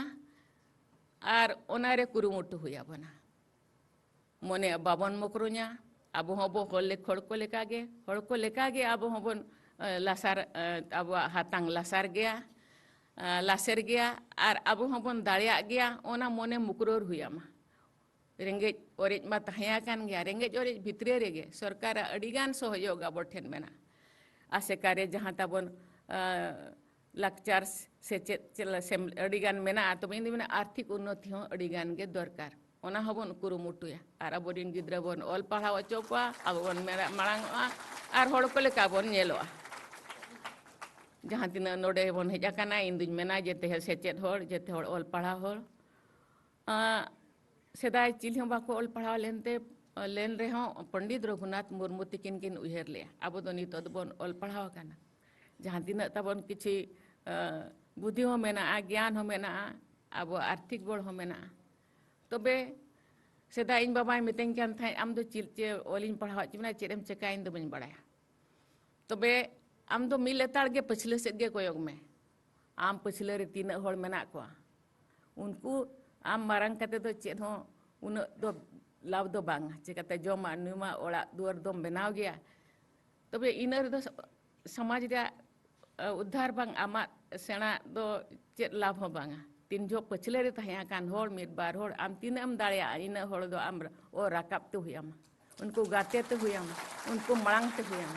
Speaker 3: और ओनारे कुरुमुटु हुया बना मने बाबन मकरुnya अब हबो होले खोड़ को लेका गे अब हबन लासार अब हाथांग लासार गया लासेर गया और अब हबन दाड़िया गया ओना मने मुकरोर हुया मा रेंगेज ओरेज मा तहया कान गया रेंगेज ओरेज भितरे रेगे सरकार अड़ीगान सहयोग अब ठेन मेना आसे कार्य जहाँ तबन लाकचार से अड़ीगान मेना तो इन मेना आर्थिक उन्नति हो अड़ीगान के दरकार ओना हबन कुरुमुटुया और अब दिन गिद्रा बन ऑल पढ़ाव अचोकवा अब बन मेरा मांग और होड़ को लेका बन नेलोआ जहाँ तीन नोडे बन हेजा काना इन दिन मेना जेते सेचेद होड़ जेते होड़ ऑल पढ़ाव होड़ सेदाय चिल हम बाको ऑल पढ़ाव लेनते लेन रे हो पंडित रघुनाथ मुर्मू तिकिन किन उहेर ले अब तो नित बन ऑल पढ़ाव काना जहाँ तीन तबन किछि बुद्धि हो मेना ज्ञान हो मेना अब आर्थिक बड़ हो मेना तबे सेदा इन बाबा मितें कान थाय आम दो चिल चे ओलिन पढ़ाव चिमना चेरेम चेका इन दो बन बड़ाया तबे आम दो मिल लेताड़ के पछले से गे कोयोग में आम पछले रे तीन होड़ मेना को उनको आम मारंग कते तो चेद हो उन्हें दो लाभ दो बांग चिकाते जोमा नुमा ओड़ा दुआर दो बनाव गया तबे इनर दो समाज रे उद्धार बांग आमा सेना दो चेत लाभ हो बांगा तीन जो पछले रे तहया कान होड़ मिद बार होड़ आम तीन am दाड़िया इन होड़ दो आम ओ राकाब तो हुयाम उनको गाते तो हुयाम उनको मलांग तो हुयाम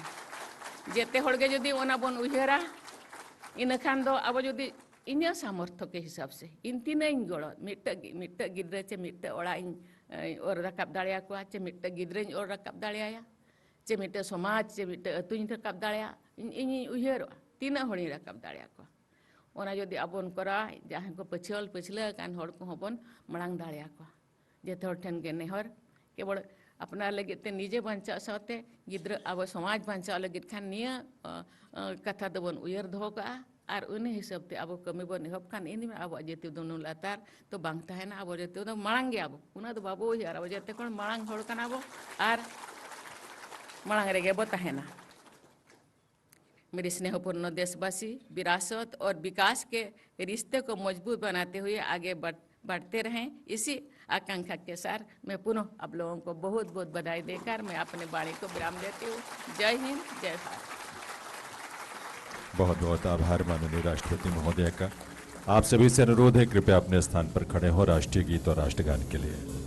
Speaker 3: जेते होड़ के जदी ओना बोन उहेरा इन खान दो अब जदी इन सामर्थ्य के हिसाब से इन तीन इन गड़ो मिट्ट गिद्रे चे मिट्ट ओड़ा इन और राकाब दाड़िया को चे मिट्ट गिद्रे और राकाब दाड़िया चे मिट्ट समाज चे मिट्ट अतुñ राकाब दाड़िया इन उहेरो तीन होड़ी राकाब दाड़िया को ओना जदी अबोन करा जहां को पछले कान होड़ को हबन मलांग दाड़िया को जेते होड़ ठन के नेहर केवल अपना लगे ते निजे बांचा साथे गिद्र अब समाज बांचा लगे खान निया कथा दबन उयर दो का और उन हिसाब ते अब कमी बन हब खान इन अब जेते दोनों लातार तो बांगता है ना अब जेते तो मलांग गया अब उना तो बाबू यार अब जेते कोन मलांग होड़ कना अब और मलांग रे गेबो है ना। मेरे स्नेहपूर्ण देशवासी विरासत और विकास के रिश्ते को मजबूत बनाते हुए आगे बढ़ते रहें इसी आकांक्षा के साथ मैं पुनः आप लोगों को बहुत बहुत बधाई देकर मैं अपने वाणी को विराम देती हूँ। जय हिंद जय भारत।
Speaker 1: बहुत बहुत आभार माननीय राष्ट्रपति महोदय का। आप सभी से अनुरोध है कृपया अपने स्थान पर खड़े हो राष्ट्रीय गीत और राष्ट्रगान के लिए।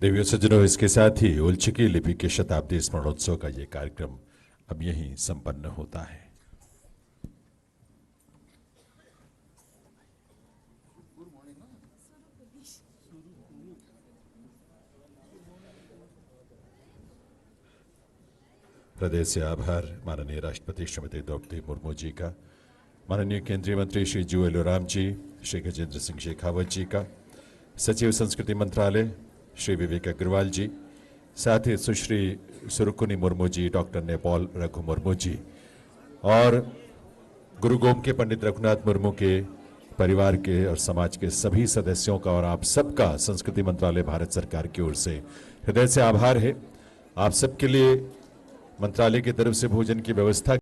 Speaker 1: देवियों सज्जनों, इसके साथ ही ओलचिकी लिपि के शताब्दी स्मरणोत्सव का ये कार्यक्रम अब यहीं संपन्न होता है। हृदय से आभार माननीय राष्ट्रपति श्रीमती द्रौपदी मुर्मू जी का, माननीय केंद्रीय मंत्री श्री जुएल ओराम जी, श्री गजेंद्र सिंह शेखावत जी का, सचिव संस्कृति मंत्रालय श्री विवेक अग्रवाल जी, साथ ही सुश्री सुरुकुनी मुर्मू जी, डॉक्टर नेपाल रघु मुर्मू जी और गुरु गोम के पंडित रघुनाथ मुर्मू के परिवार के और समाज के सभी सदस्यों का और आप सबका संस्कृति मंत्रालय भारत सरकार की ओर से हृदय से आभार है। आप सबके लिए मंत्रालय की तरफ से भोजन की व्यवस्था